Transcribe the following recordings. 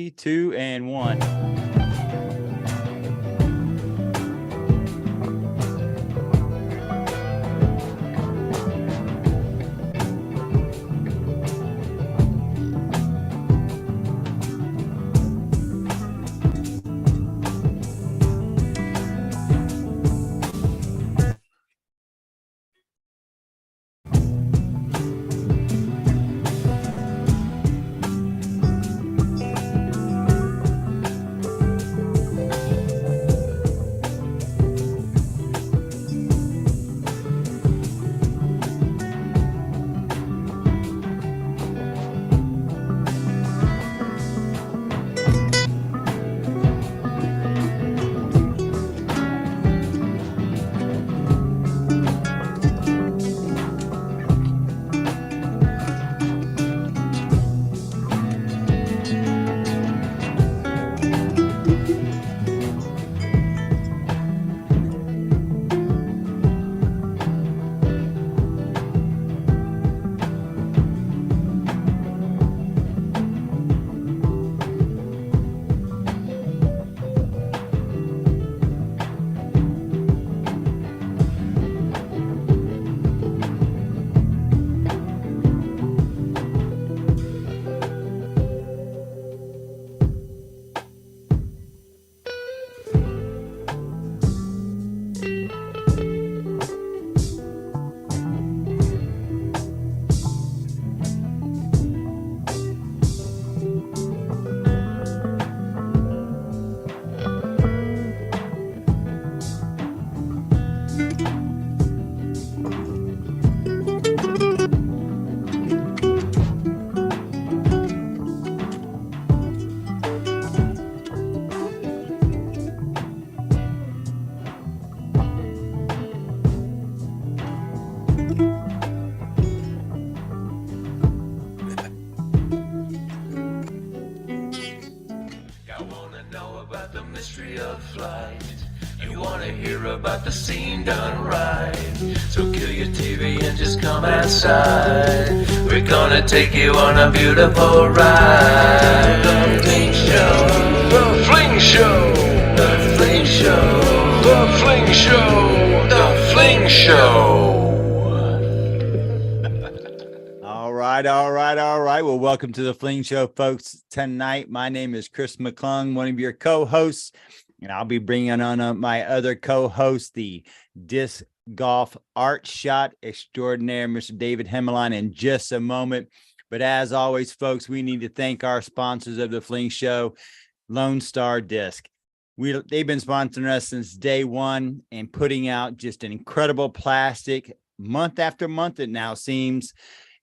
2, and 1. About the scene done right. So kill your TV and just come outside. We're gonna take you on a beautiful ride. The Fling Show, the Fling Show, the Fling Show, the Fling Show, the Fling Show. All right. Well, welcome to the Fling Show, folks. Tonight, my name is Chris McClung, one of your co-hosts. And I'll be bringing on my other co-host, the disc golf art shot extraordinaire, Mr. David Hemmeline, in just a moment. But as always, folks, we need to thank our sponsors of the Fling Show, Lone Star Disc. They've been sponsoring us since day one and putting out just an incredible plastic month after month, it now seems.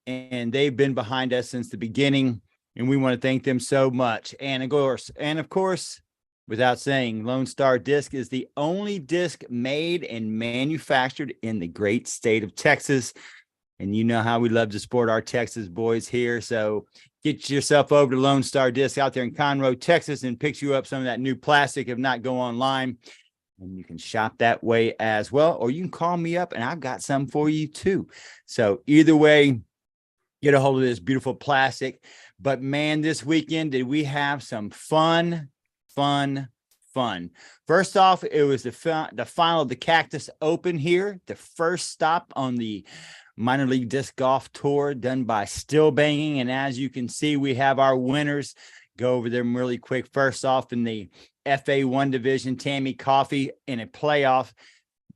And they've been behind us since the beginning. And we want to thank them so much. And of course, without saying, Lone Star Disc is the only disc made and manufactured in the great state of Texas. And you know how we love to support our Texas boys here. So get yourself over to Lone Star Disc out there in Conroe, Texas, and pick you up some of that new plastic. If not, go online and you can shop that way as well. Or you can call me up and I've got some for you too. So either way, get a hold of this beautiful plastic. But man, this weekend, did we have some fun. First off, it was the final of the Cactus Open here, the first stop on the minor league disc golf tour done by Still Banging. And as you can see, we have our winners. Go over them really quick. First off, in the FA1 division, Tammy Coffey in a playoff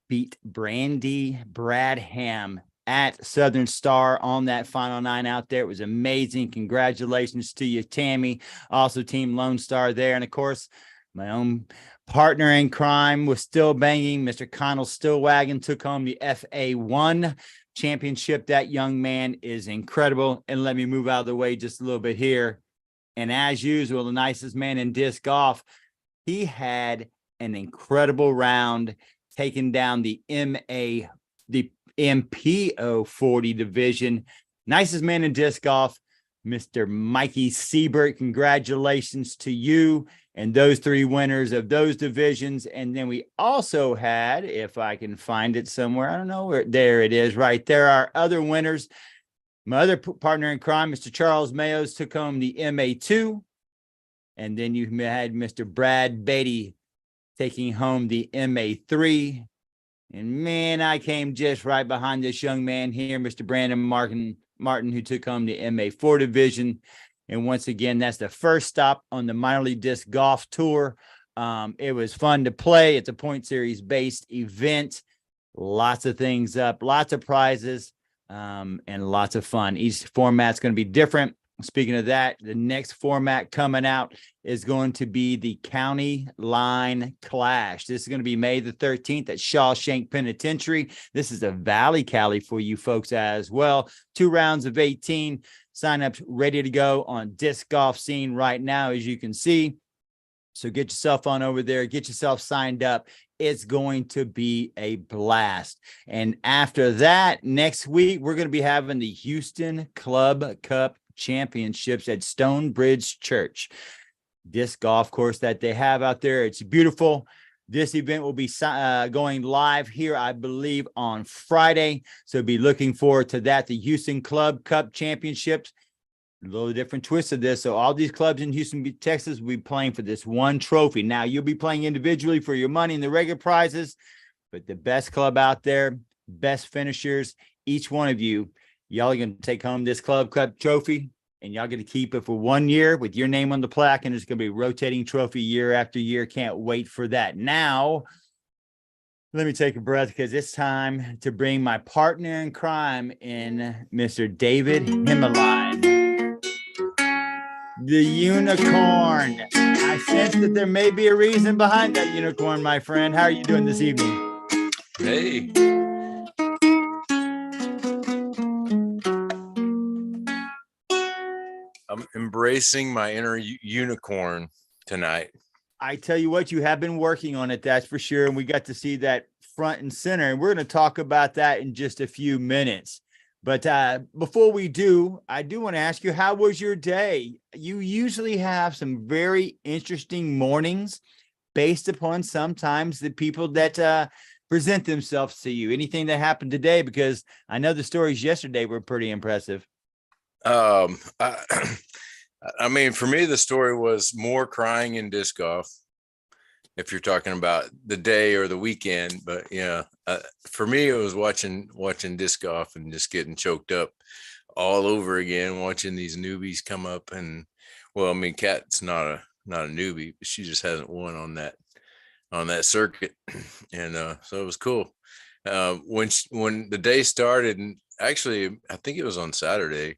beat Brandy Bradham at Southern Star on that final nine out there. It was amazing. Congratulations to you, Tammy. Also, Team Lone Star there. And of course, my own partner in crime was Still Banging. Mr. Connell Stillwagon took home the FA1 championship. That young man is incredible. And let me move out of the way just a little bit here. And as usual, the nicest man in disc golf, he had an incredible round, taking down the MPO 40 division. Nicest man in disc golf, Mr. Mikey Siebert. Congratulations to you and those three winners of those divisions. And then we also had, if I can find it somewhere, I don't know where, there it is right there, our other winners. My other partner in crime, Mr. Charles Mayos, took home the MA2. And then you had Mr. Brad Beatty taking home the MA3. And man, I came just right behind this young man here, Mr. Brandon Martin, who took home the MA4 division. And once again, that's the first stop on the minor league disc golf tour. It was fun to play. It's a point series based event. Lots of things up, lots of prizes, and lots of fun. Each format's going to be different. Speaking of that, the next format coming out is going to be the County Line Clash. This is going to be May the 13th at Shawshank Penitentiary. This is a Valley Cali for you folks as well. 2 rounds of 18. Sign-ups ready to go on Disc Golf Scene right now, as you can see. So get yourself on over there. Get yourself signed up. It's going to be a blast. And after that, next week, we're going to be having the Houston Club Cup Championships at Stonebridge Church disc golf course that they have out there. It's beautiful. This event will be going live here, I believe, on Friday. So be looking forward to that. The Houston Club Cup Championships. A little different twist of this. So all these clubs in Houston, Texas will be playing for this one trophy. Now, you'll be playing individually for your money and the regular prizes, but the best club out there, best finishers, each one of you, y'all are going to take home this Club Cup trophy, and y'all going to keep it for 1 year with your name on the plaque, and it's going to be a rotating trophy year after year. Can't wait for that. Now, let me take a breath because it's time to bring my partner in crime in, Mr. David Himmeline. The unicorn. I sense that there may be a reason behind that unicorn, my friend. How are you doing this evening? Hey. I'm embracing my inner unicorn tonight. I tell you what, you have been working on it, that's for sure. And we got to see that front and center. And we're going to talk about that in just a few minutes. But before we do, I do want to ask you, how was your day? You usually have some very interesting mornings based upon sometimes the people that present themselves to you. Anything that happened today? Because I know the stories yesterday were pretty impressive. I mean, for me, the story was more crying in disc golf, if you're talking about the day or the weekend. But yeah, for me, it was watching disc golf and just getting choked up all over again, watching these newbies come up. And well, I mean, Kat's not a newbie, but she just hasn't won on that circuit. And so it was cool. When the day started, and actually, I think it was on Saturday,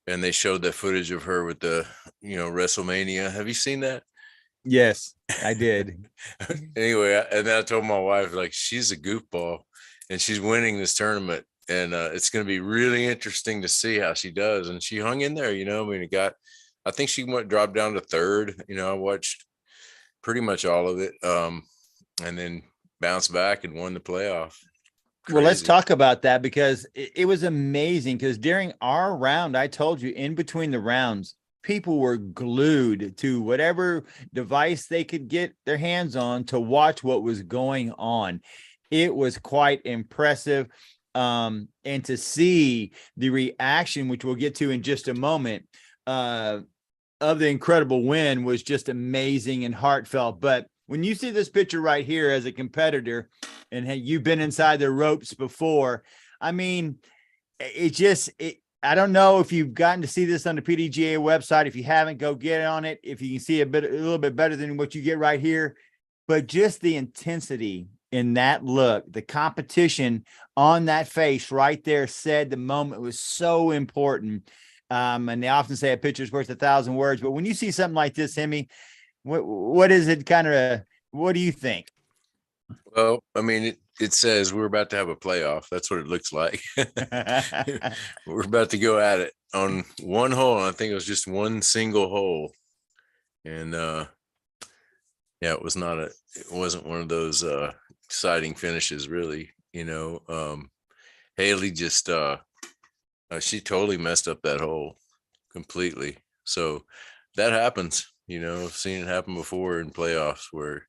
and they showed that footage of her with the, WrestleMania. Have you seen that? Yes, I did. Anyway, and then I told my wife, like, she's a goofball and she's winning this tournament. And it's going to be really interesting to see how she does. And she hung in there, I mean, I think she dropped down to third. I watched pretty much all of it. And then bounced back and won the playoff. Crazy. Well, let's talk about that, because it was amazing. Because during our round, I told you, in between the rounds, people were glued to whatever device they could get their hands on to watch what was going on. It was quite impressive. And to see the reaction, which we'll get to in just a moment, of the incredible win was just amazing and heartfelt. But when you see this picture right here as a competitor, and you've been inside the ropes before, I mean, I don't know if you've gotten to see this on the PDGA website. If you haven't, go get on it. If you can see a little bit better than what you get right here, but just the intensity in that look, the competition on that face right there said the moment was so important. And they often say a picture's worth 1,000 words, but when you see something like this, Hemi, what is it what do you think? Well, I mean, it says we're about to have a playoff. That's what it looks like. We're about to go at it on one hole. And I think it was just one single hole. And yeah, it wasn't one of those exciting finishes, really. Haley just she totally messed up that hole completely. So that happens. I've seen it happen before in playoffs where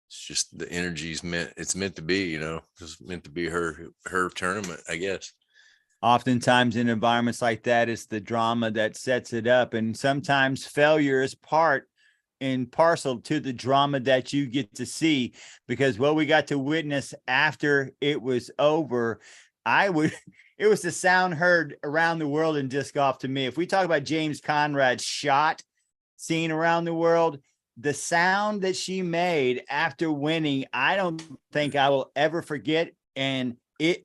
it's just the energy's meant to be, it's meant to be her tournament, I guess. Oftentimes in environments like that, it's the drama that sets it up. And sometimes failure is part and parcel to the drama that you get to see, because what we got to witness after it was over, it was the sound heard around the world in disc golf to me. If we talk about James Conrad's shot seen around the world, the sound that she made after winning, I don't think I will ever forget. And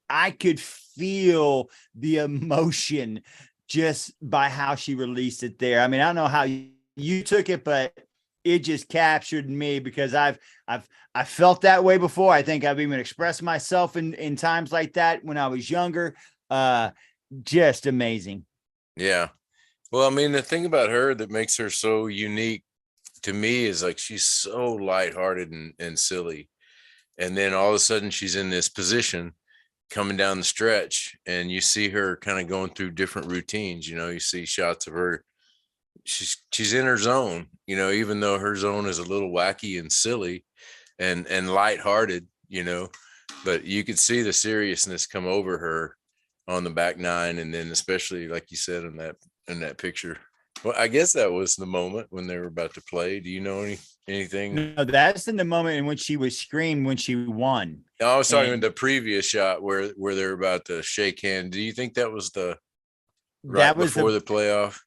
I could feel the emotion just by how she released it there. I mean, I don't know how you took it, but it just captured me, because I felt that way before. I think I've even expressed myself in times like that when I was younger. Just amazing. Yeah. Well, I mean, the thing about her that makes her so unique to me is like she's so lighthearted and silly. And then all of a sudden she's in this position coming down the stretch, and you see her kind of going through different routines. You see shots of her. She's in her zone, even though her zone is a little wacky and silly and lighthearted, but you could see the seriousness come over her on the back nine. And then especially like you said in that picture. Well, I guess that was the moment when they were about to play. Do you know anything? No, that's in the moment in which she was screamed when she won. I was talking about the previous shot where they're about to shake hands. Do you think that was before the playoff?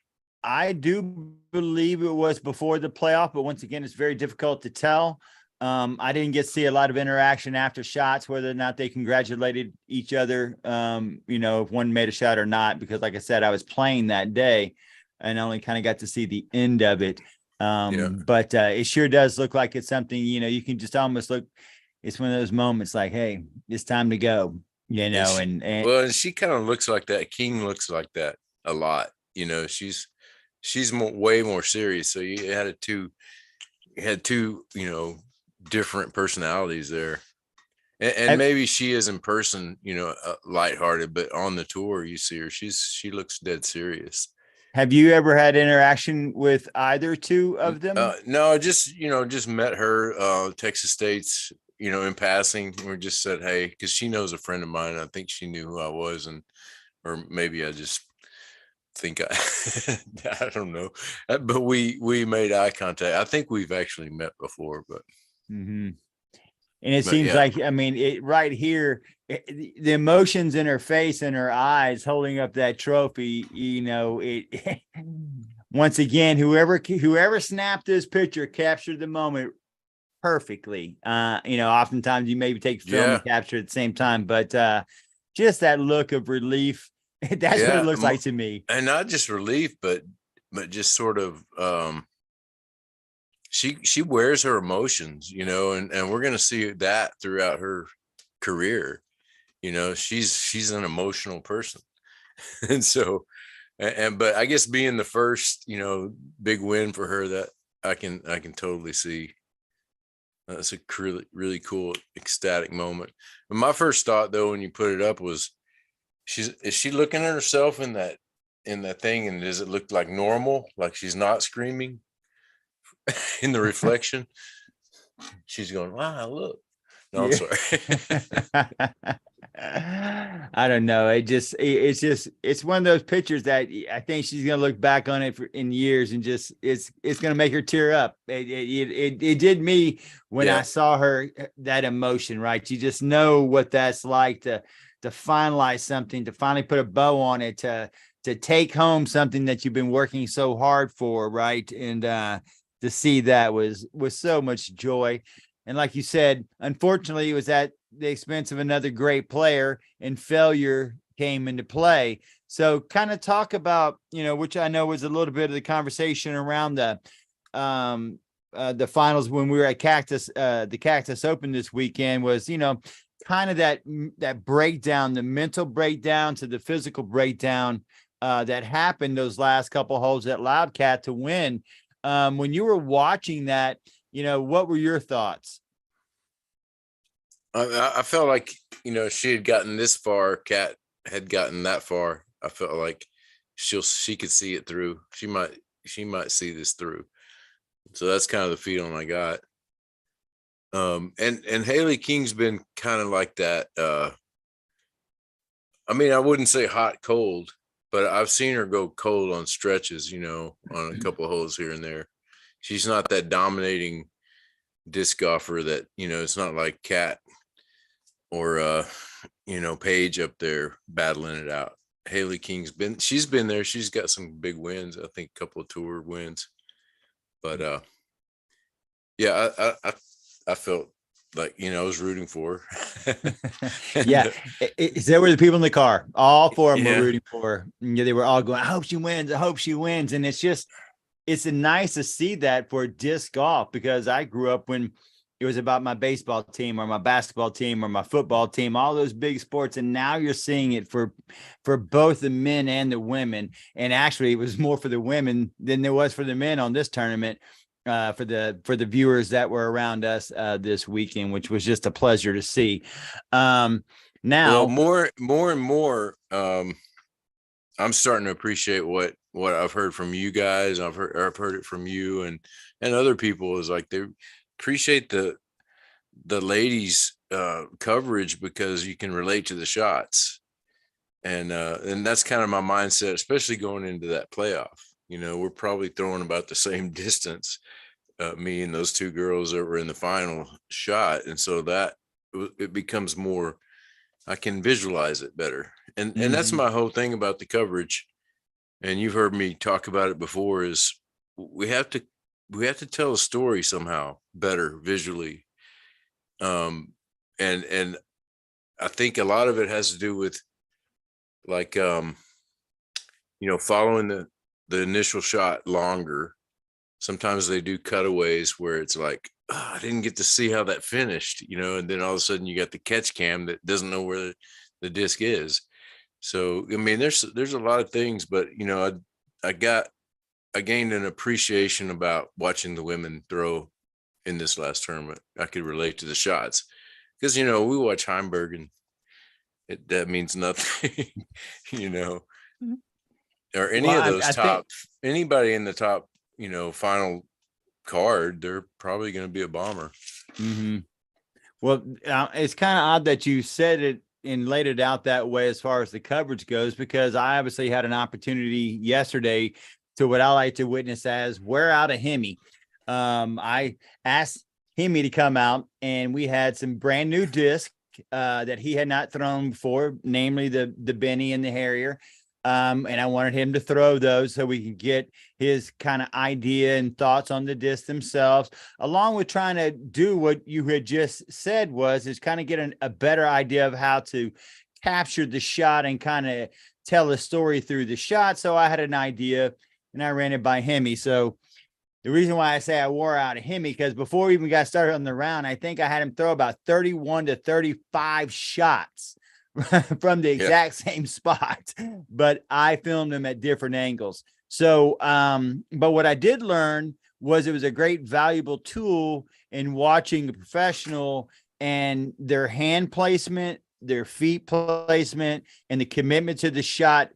I do believe it was before the playoff, but once again, it's very difficult to tell. I didn't get to see a lot of interaction after shots, whether or not they congratulated each other, if one made a shot or not, because like I said, I was playing that day and only kind of got to see the end of it. But it sure does look like it's something, you can just almost look, it's one of those moments like, hey, it's time to go, and she kind of looks like that. King looks like that a lot. She's way more serious. So you had two, different personalities there. And maybe she is in person, lighthearted, but on the tour, you see her, she looks dead serious. Have you ever had interaction with either two of them? No, just met her, Texas State's, in passing. We just said, hey, because she knows a friend of mine. I think she knew who I was, or maybe I just think I don't know, but we made eye contact. I think we've actually met before, but. Mm-hmm. And it seems like, I mean, it right here, the emotions in her face and her eyes holding up that trophy, it once again, whoever snapped this picture captured the moment perfectly. Oftentimes you maybe take film and capture at the same time, but just that look of relief, that's what it looks like to me. And not just relief, but just sort of, she wears her emotions, and we're going to see that throughout her career. She's an emotional person. And so, but I guess being the first, big win for her, that I can totally see. That's a really, really cool, ecstatic moment. And my first thought though, when you put it up, was is she looking at herself in that thing? And does it look like normal? Like she's not screaming? In the reflection, she's going, wow, look. No, I'm sorry. I don't know. It's one of those pictures that I think she's gonna look back on it in years, and just it's gonna make her tear up. It did me when I saw her, that emotion, right? You just know what that's like to finalize something, to finally put a bow on it, to take home something that you've been working so hard for, right? And to see that was so much joy. And like you said, unfortunately, it was at the expense of another great player, and failure came into play. So kind of talk about, which I know was a little bit of the conversation around the finals when we were at the Cactus Open this weekend, was, kind of that breakdown, the mental breakdown to the physical breakdown that happened those last couple holes that allowed Cat to win. When you were watching that, what were your thoughts? I felt like, she had gotten this far. Kat had gotten that far. I felt like she could see it through. She might see this through. So that's kind of the feeling I got. And Haley King's been kind of like that. I mean, I wouldn't say hot, cold, but I've seen her go cold on stretches, on a couple of holes here and there. she's not that dominating disc golfer that, it's not like Kat or Paige up there battling it out. Haley King's she's been there. She's got some big wins. I think a couple of tour wins. But yeah, I felt like, I was rooting for her. Yeah. There were the people in the car. All four of them were Yeah. rooting for her. Yeah, they were all going, I hope she wins. I hope she wins. And it's nice to see that for disc golf, because I grew up when it was about my baseball team or my basketball team or my football team, all those big sports. And now you're seeing it for both the men and the women. And actually, it was more for the women than there was for the men on this tournament, for the viewers that were around us this weekend, which was just a pleasure to see. Now, well, more and more, I'm starting to appreciate what I've heard from you guys. I've heard it from you and other people, is like they appreciate the ladies coverage because you can relate to the shots. And that's kind of my mindset, especially going into that playoff. We're probably throwing about the same distance, me and those two girls that were in the final shot. And so that it becomes more, I can visualize it better. And that's my whole thing about the coverage. And you've heard me talk about it before, is we have to tell a story somehow better visually. And I think a lot of it has to do with like, following the initial shot longer. Sometimes they do cutaways where it's like, I didn't get to see how that finished, and then all of a sudden you got the catch cam that doesn't know where the disc is. So, I mean, there's a lot of things, but, I gained an appreciation about watching the women throw in this last tournament. I could relate to the shots because, we watch Heimberg and that means nothing, or any of those anybody in the top, final card, they're probably going to be a bomber. Mm-hmm. Well, it's kind of odd that you said it and laid it out that way as far as the coverage goes, because I obviously had an opportunity yesterday to what I like to witness as wear out a Hemi. I asked Hemi to come out, and we had some brand new disc that he had not thrown before, namely the Benny and the Harrier. And I wanted him to throw those so we can get his kind of idea and thoughts on the disc themselves, along with trying to do what you had just said is kind of get a better idea of how to capture the shot and kind of tell a story through the shot. So I had an idea and I ran it by Hemi. So the reason why I say I wore out a Hemi, because before we even got started on the round, I think I had him throw about 31 to 35 shots from the exact same spot, but I filmed them at different angles. So, but what I did learn was it was a great valuable tool in watching the professional and their hand placement, their feet placement, and the commitment to the shot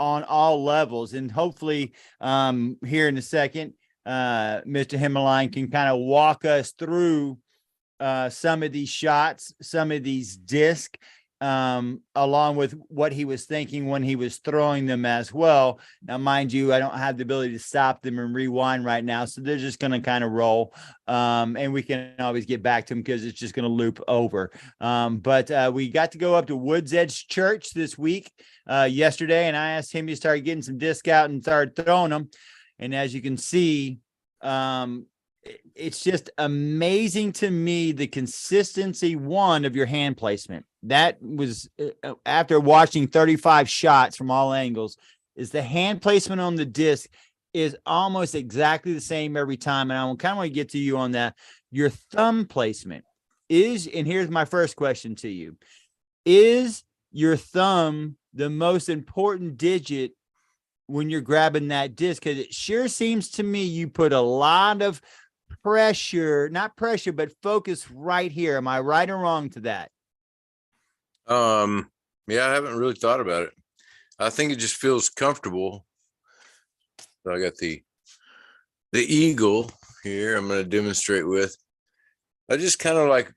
on all levels. And hopefully here in a second, Mr. Himalayan can kind of walk us through some of these shots, some of these discs, along with what he was thinking when he was throwing them as well. Now, mind you, I don't have the ability to stop them and rewind right now, so they're just going to kind of roll, and we can always get back to them because it's just going to loop over. But we got to go up to Woods Edge Church this week, yesterday, and I asked him to start getting some disc out and start throwing them. And as you can see, it's just amazing to me, the consistency, of your hand placement. That was, after watching 35 shots from all angles, is the hand placement on the disc is almost exactly the same every time. And I kind of want to get to you on that. Your thumb placement and here's my first question to you. Is your thumb the most important digit when you're grabbing that disc? Because it sure seems to me you put a lot of not pressure, but focus right here. Am I right or wrong to that? Yeah, I haven't really thought about it. I think it just feels comfortable. So I got the eagle here. I'm going to demonstrate with. I just kind of like,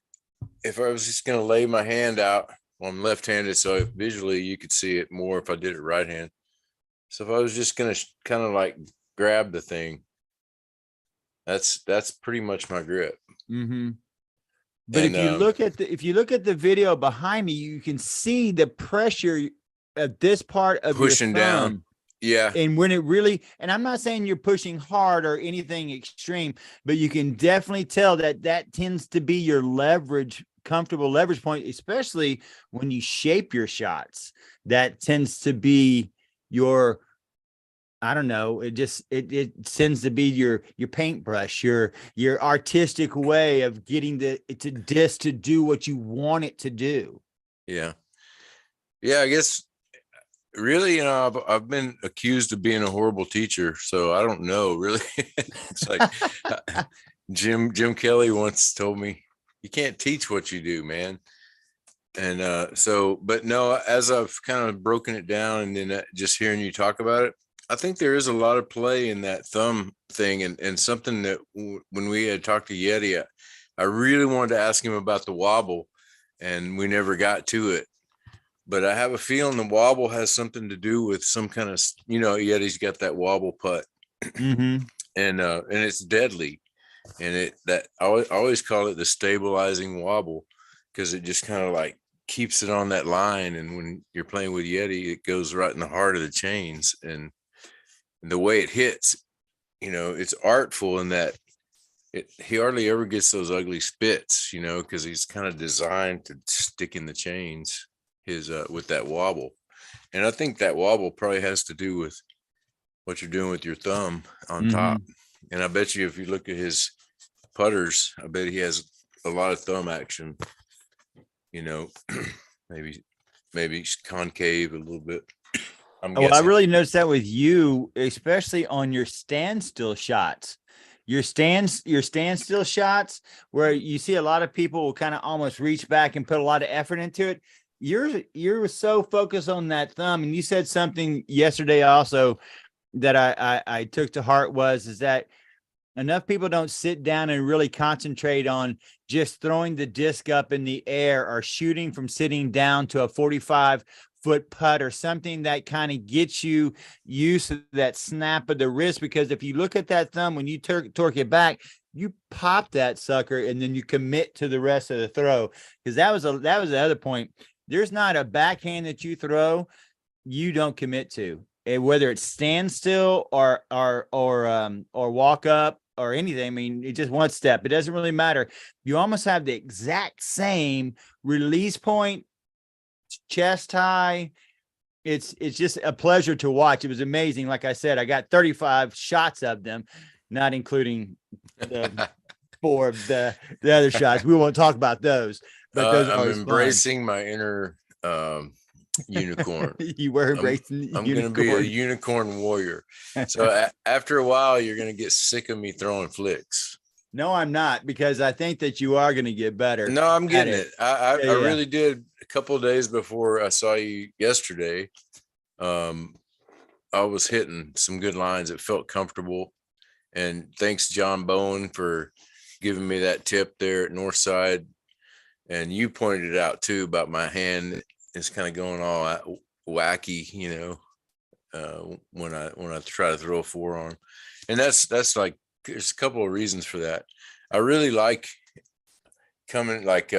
if I was just going to lay my hand out, I'm left-handed, so visually you could see it more if I did it right hand. So if I was just going to kind of like grab the thing, That's pretty much my grip. Mm-hmm. But And if you look at the video behind me, you can see the pressure of this part of your pushing down. thumb. Yeah. And when it really, and I'm not saying you're pushing hard or anything extreme, but you can definitely tell that that tends to be your leverage, comfortable leverage point, especially when you shape your shots. That tends to be your, I don't know, it tends to be your paintbrush, your artistic way of getting the disc to do what you want it to do. Yeah. Yeah. I guess really, I've been accused of being a horrible teacher, so I don't know really. It's like Jim Kelly once told me, you can't teach what you do, man. And so, but no, as I've kind of broken it down and then just hearing you talk about it, I think there is a lot of play in that thumb thing, and something that when we had talked to Yeti, I really wanted to ask him about the wobble, and we never got to it. But I have a feeling the wobble has something to do with some kind of, Yeti's got that wobble putt, Mm-hmm. and it's deadly, and I always call it the stabilizing wobble, because it just kind of like keeps it on that line, and when you're playing with Yeti, it goes right in the heart of the chains, and the way it hits, it's artful in that he hardly ever gets those ugly spits, because he's kind of designed to stick in the chains with that wobble. And I think that wobble probably has to do with what you're doing with your thumb on top. And I bet you if you look at his putters, I bet he has a lot of thumb action, maybe concave a little bit. I'm Well, I guessing. really noticed that with you, especially on your standstill shots. Your standstill shots, where you see a lot of people will kind of almost reach back and put a lot of effort into it. You're so focused on that thumb. And you said something yesterday also that I took to heart is that enough people don't sit down and really concentrate on just throwing the disc up in the air or shooting from sitting down to a 45-foot putt or something that kind of gets you used to that snap of the wrist. Because if you look at that thumb, when you torque it back, you pop that sucker and then you commit to the rest of the throw. Because that was the other point. There's not a backhand that you throw you don't commit to. Whether it's standstill or walk up or anything. I mean, it's just one step. It doesn't really matter. You almost have the exact same release point, chest high. It's just a pleasure to watch. It was amazing. Like I said, I got 35 shots of them, not including the 4 of the other shots. We won't talk about those, but those are I'm always embracing my inner unicorn. You were embracing. I'm going to be a unicorn warrior. So after a while, you're going to get sick of me throwing flicks. No, I'm not, because I think that you are going to get better. No, I'm getting it. I really did. A couple of days before I saw you yesterday, I was hitting some good lines. It felt comfortable. And thanks, John Bowen, for giving me that tip there at Northside. And you pointed it out too about my hand is kind of going all wacky, when I try to throw a forearm. And that's like, there's a couple of reasons for that. I really like coming like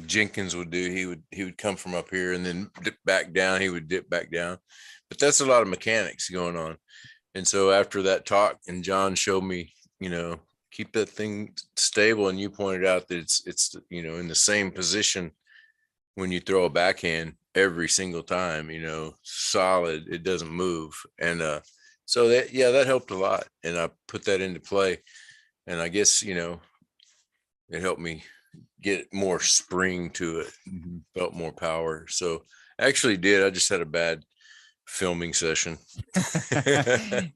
Jenkins would do. He would come from up here and then dip back down. He would dip back down, but that's a lot of mechanics going on. And so after that talk, and John showed me, keep that thing stable. And you pointed out that it's in the same position when you throw a backhand every single time, solid, it doesn't move. And so that helped a lot. And I put that into play. And I guess, it helped me get more spring to it, felt more power. So I actually did. I just had a bad filming session. The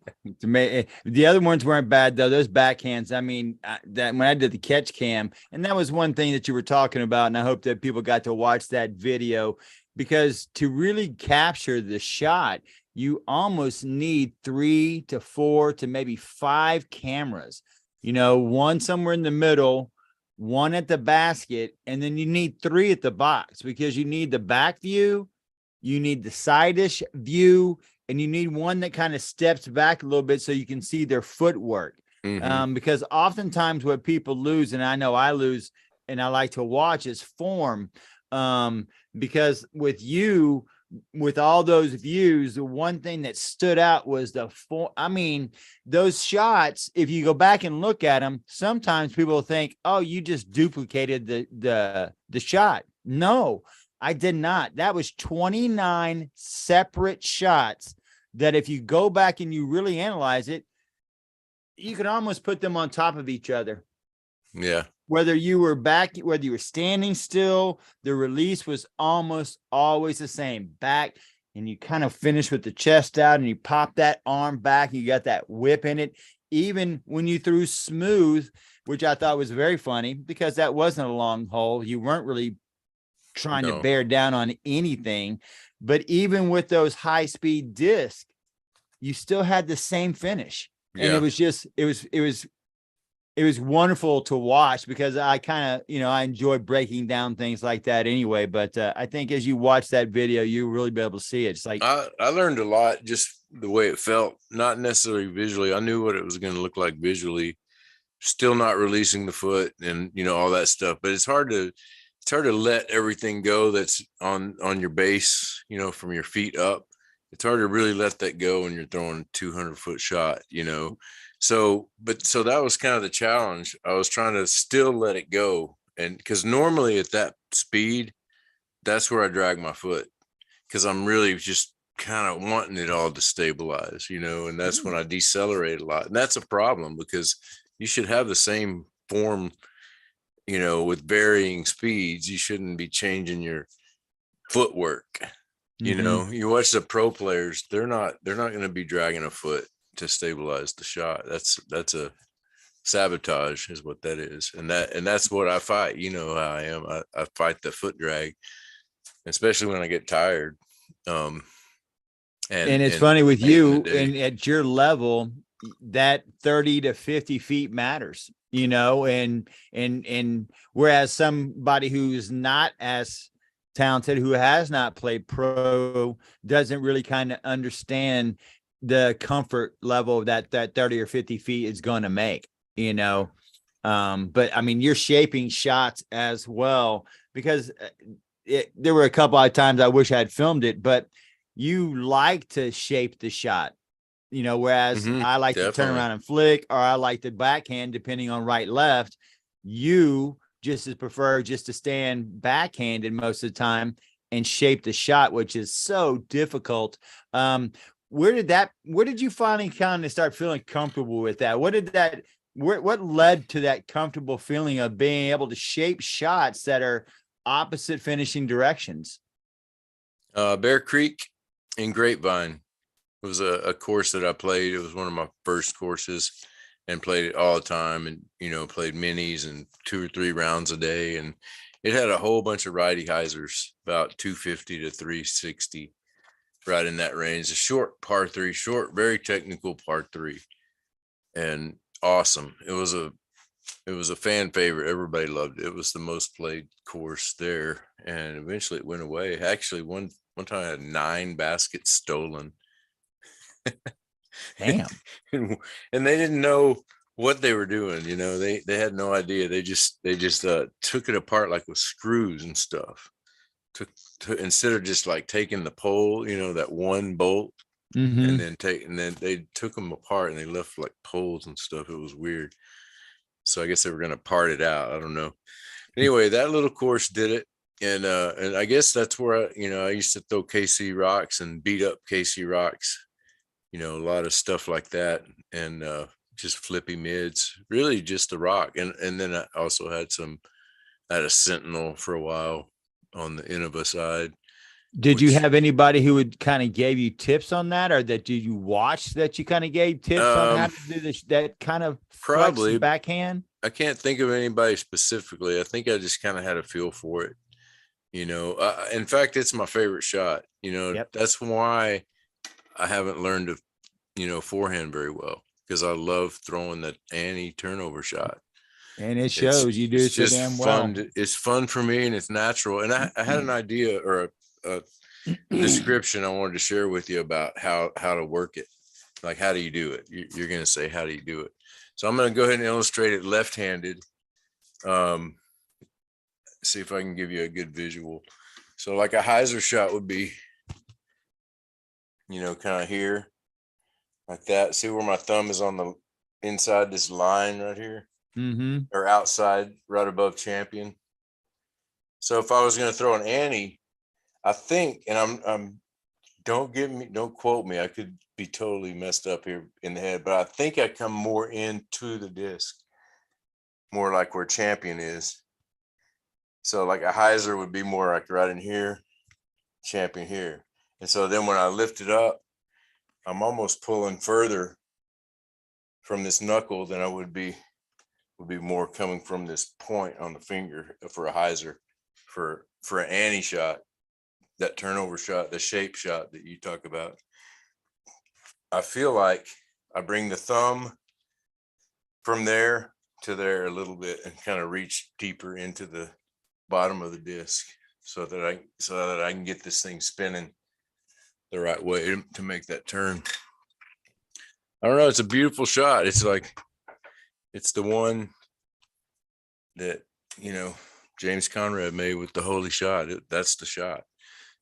other ones weren't bad though. Those backhands. I mean, that when I did the catch cam, and that was one thing that you were talking about, and I hope that people got to watch that video, because to really capture the shot, you almost need 3 to 4 to maybe 5 cameras. One somewhere in the middle, one at the basket, and then you need 3 at the box, because you need the back view, you need the side-ish view, and you need one that kind of steps back a little bit so you can see their footwork. Because oftentimes what people lose, and I know I lose, and I like to watch, is form. Because with you, with all those views, the one thing that stood out was the form. I mean, those shots, if you go back and look at them, sometimes people think, oh, you just duplicated the shot. No, I did not. That was 29 separate shots that if you go back and you really analyze it, you can almost put them on top of each other. Yeah. Whether you were back, whether you were standing still, the release was almost always the same. Back, and you kind of finish with the chest out and you pop that arm back, and you got that whip in it. Even when you threw smooth, which I thought was very funny because that wasn't a long hole. You weren't really trying to bear down on anything. But even with those high speed discs, you still had the same finish. And it was just, it was wonderful to watch because I kind of, I enjoy breaking down things like that anyway. But I think as you watch that video, you really be able to see it. It's like, I learned a lot, just the way it felt, not necessarily visually. I knew what it was going to look like visually, still not releasing the foot and, all that stuff, but it's hard to let everything go that's on your base, from your feet up. It's hard to really let that go when you're throwing a 200-foot shot, So that was kind of the challenge. I was trying to still let it go. And because normally at that speed, that's where I drag my foot, because I'm really just kind of wanting it all to stabilize, and that's when I decelerate a lot. And that's a problem because you should have the same form, with varying speeds. You shouldn't be changing your footwork. You watch the pro players, they're not going to be dragging a foot to stabilize the shot. That's a sabotage is what that is. And that's what I fight. You know how I am. I fight the foot drag, especially when I get tired. And it's funny with you and at your level, that 30 to 50 feet matters, and whereas somebody who's not as talented, who has not played pro, doesn't really kind of understand the comfort level that 30 or 50 feet is going to make, but I mean, you're shaping shots as well, because there were a couple of times I wish I had filmed it, but you like to shape the shot, whereas I like to turn around and flick, or I like the backhand, depending on right, left. You just as prefer just to stand backhanded most of the time and shape the shot, which is so difficult. Where did you finally kind of start feeling comfortable with that? What led to that comfortable feeling of being able to shape shots that are opposite finishing directions? Bear Creek and Grapevine was a course that I played. It was one of my first courses, and played it all the time, and played minis and 2 or 3 rounds a day, and it had a whole bunch of righty hyzers, about 250 to 360, right in that range. A short par 3, very technical par 3, and awesome. It was a fan favorite. Everybody loved it. It was the most played course there, and eventually it went away. Actually, one time I had 9 baskets stolen. Damn. And they didn't know what they were doing. They had no idea. They just took it apart like with screws and stuff. Instead of just like taking the pole, that one bolt, and then they took them apart and they left like poles and stuff. It was weird. So I guess they were going to part it out. I don't know. Anyway, that little course did it. And I guess that's where I used to throw KC rocks and beat up KC rocks, a lot of stuff like that, and just flippy mids, really just the rock. And then I also had a Sentinel for a while on the Innova side. Did you have anybody who would kind of gave you tips on that, or did you watch that you kind of gave tips on how to do this, that kind of probably backhand? I can't think of anybody specifically. I think I just kind of had a feel for it. In fact, it's my favorite shot. That's why I haven't learned to, forehand very well, because I love throwing that anti-turnover shot. And it shows you do it so damn well. It's fun for me, and it's natural. And I had an idea or a description I wanted to share with you about how to work it. Like, how do you do it? You're going to say, how do you do it? So I'm going to go ahead and illustrate it left-handed. See if I can give you a good visual. So like a hyzer shot would be, kind of here, like that. See where my thumb is on the inside this line right here, or outside, right above champion. So if I was going to throw an ante, I think, and I'm don't quote me, I could be totally messed up here in the head, but I think I come more into the disc, more like where champion is. So like a hyzer would be more like right in here, champion here. And so then when I lift it up, I'm almost pulling further from this knuckle than I would be more coming from this point on the finger for a hyzer. For an ante shot, that turnover shot, the shape shot that you talk about, I feel like I bring the thumb from there to there a little bit and kind of reach deeper into the bottom of the disc so that I can get this thing spinning the right way to make that turn. I don't know. It's a beautiful shot. It's the one that, James Conrad made with the holy shot. That's the shot.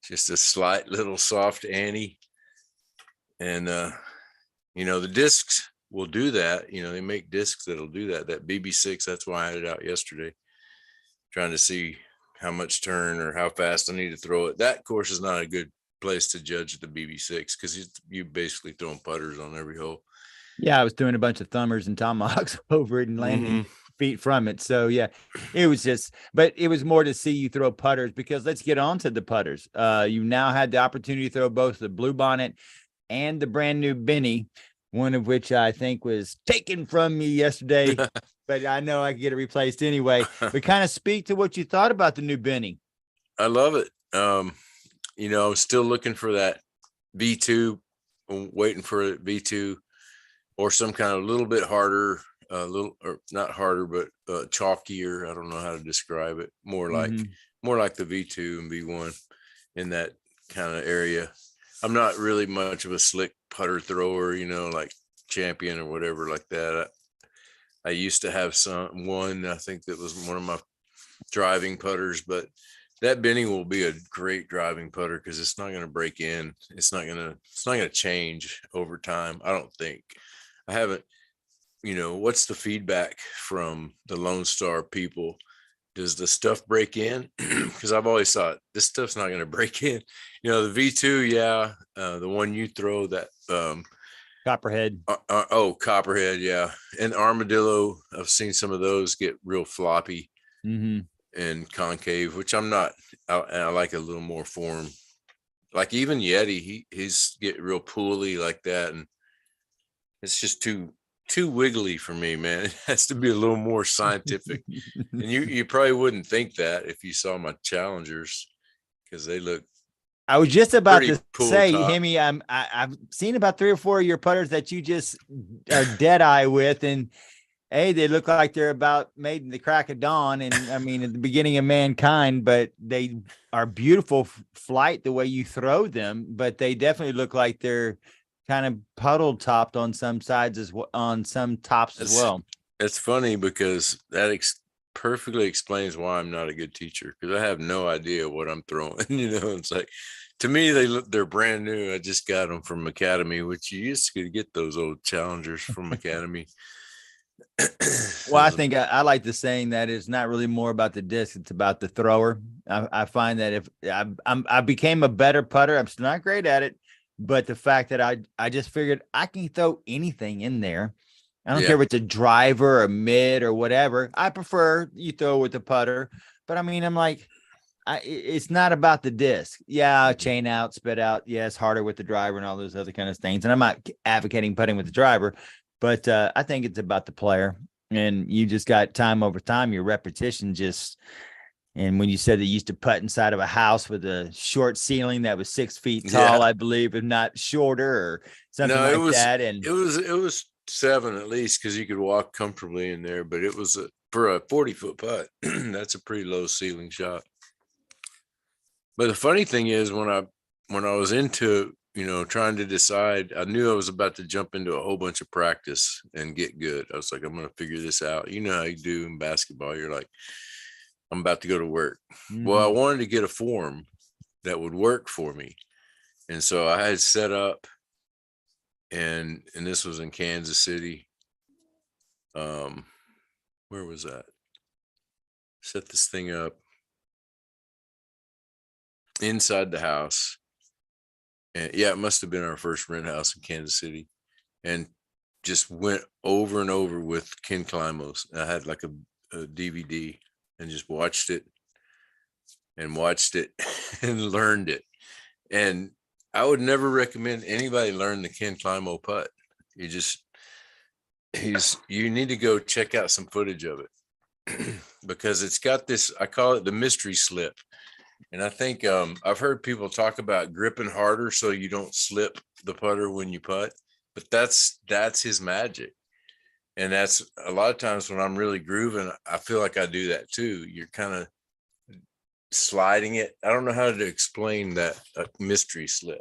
Just a slight little soft ante. And, the discs will do that. They make discs that'll do that. That BB6, that's why I had it out yesterday, trying to see how much turn or how fast I need to throw it. That course is not a good place to judge the BB6 because you basically throwing putters on every hole. Yeah, I was doing a bunch of thumbers and tomahawks over it and landing feet from it. So yeah, it was more to see you throw putters, because let's get on to the putters. You now had the opportunity to throw both the Blue Bonnet and the brand new Benny, one of which I think was taken from me yesterday, but I know I can get it replaced anyway. But kind of speak to what you thought about the new Benny. I love it. I'm still looking for that V2, waiting for a V2 or some kind of little bit harder, or not harder, but chalkier. I don't know how to describe it. More like the V2 and V1 in that kind of area. I'm not really much of a slick putter thrower, like champion or whatever like that. I used to have one, I think that was one of my driving putters, but that Benny will be a great driving putter because it's not going to break in. It's not going to change over time. I don't think. I haven't, what's the feedback from the Lone Star people? Does the stuff break in? Because I've always thought this stuff's not going to break in. The V2, yeah. The one you throw, that Copperhead. Copperhead, yeah. And Armadillo, I've seen some of those get real floppy and concave, which I'm not. I like a little more form. Like even Yeti, he's get real pooly like that, and it's just too wiggly for me, man. It has to be a little more scientific. And you probably wouldn't think that if you saw my challengers, because they look. I was just about to say, top. Hemi, I've seen about 3 or 4 of your putters that you just are dead eye with, and they look like they're about made in the crack of dawn, and I mean at the beginning of mankind. But they are beautiful flight the way you throw them. But they definitely look like they're kind of puddle topped on some sides on some tops as well. It's funny because that perfectly explains why I'm not a good teacher, because I have no idea what I'm throwing. It's like, to me, they're brand new. I just got them from Academy, which you used to get those old challengers from Academy. Well, I think I like the saying that it's not really more about the disc, it's about the thrower. I find that if I became a better putter, I'm still not great at it, but the fact that I just figured I can throw anything in there. I don't care if it's a driver or mid or whatever. I prefer you throw with the putter, but I mean, I'm like, it's not about the disc. Yeah, chain out, spit out. Yeah, it's harder with the driver and all those other kind of things. And I'm not advocating putting with the driver, but I think it's about the player. And you just got time over time, your repetition just. And when you said that you used to putt inside of a house with a short ceiling that was 6 feet tall, I believe, if not shorter or something that. And it was 7 at least, because you could walk comfortably in there. But it was for a 40-foot putt. That's a pretty low ceiling shot. But the funny thing is, when I was into trying to decide. I knew I was about to jump into a whole bunch of practice and get good. I was like, I'm going to figure this out. You know how you do in basketball. You're like, I'm about to go to work. Well, I wanted to get a form that would work for me. And so I had set up, and this was in Kansas City. Where was that? Set this thing up inside the house. And yeah, it must have been our first rent house in Kansas City, and just went over and over with Ken Climo's. I had like a DVD and just watched it and and learned it. And I would never recommend anybody learn the Ken Climo putt. You need to go check out some footage of it because it's got this, I call it the mystery slip. And I think I've heard people talk about gripping harder so you don't slip the putter when you putt, but that's his magic. And that's a lot of times when I'm really grooving, I feel like I do that too. You're kind of sliding it. I don't know how to explain that mystery slip.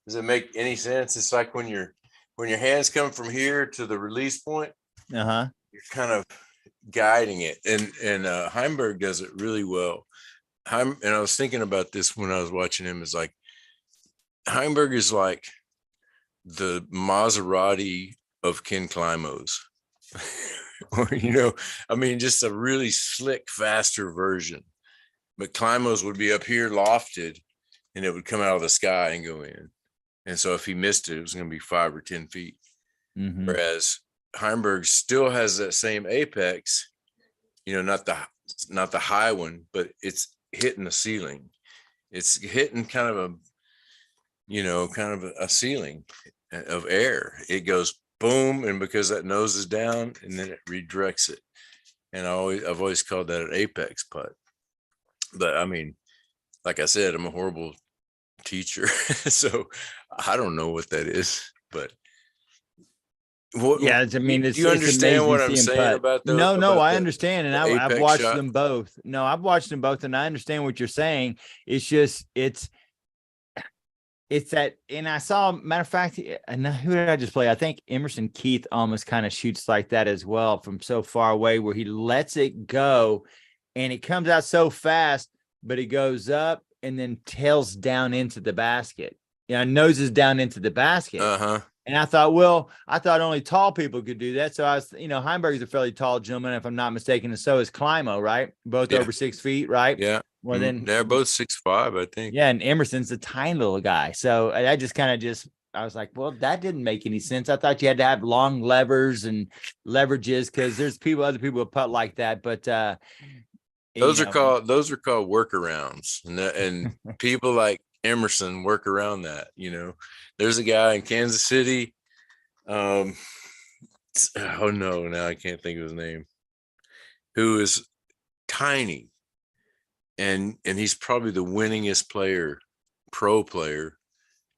Does it make any sense? It's like when your hands come from here to the release point, you're kind of guiding it. And Heimberg does it really well. And I was thinking about this when I was watching him, is like Heimberg is like the Maserati of Ken Climo's. Or, just a really slick, faster version. But Climo's would be up here lofted and it would come out of the sky and go in. And so if he missed it, it was going to be 5 or 10 feet. Whereas Heimberg still has that same apex, not the high one, but it's hitting the ceiling. It's hitting kind of a ceiling of air. It goes boom, and because that nose is down, and then it redirects it. And I've always called that an apex putt. But I mean, like I said, I'm a horrible teacher, so I don't know what that is. But I mean, do you understand what I'm saying about those? No, I understand, and I've watched shot? them both. No, I've watched them both, and I understand what you're saying. It's just it's that, and I saw, matter of fact, and who did I just play? I think Emerson Keith almost kind of shoots like that as well from so far away, where he lets it go, and it comes out so fast, but it goes up and then tails down into the basket. Noses down into the basket. And I thought only tall people could do that. So I was, Heimberg is a fairly tall gentleman, if I'm not mistaken, and so is Climo, right? Both over 6 feet, right? Yeah. Well, then they're both 6'5", I think. Yeah, and Emerson's a tiny little guy. So I just I was like, well, that didn't make any sense. I thought you had to have long levers and leverages because there's other people who putt like that. But those are called workarounds, and people like Emerson work around that. There's a guy in Kansas City. Oh no, now I can't think of his name. Who is tiny, and he's probably the winningest pro player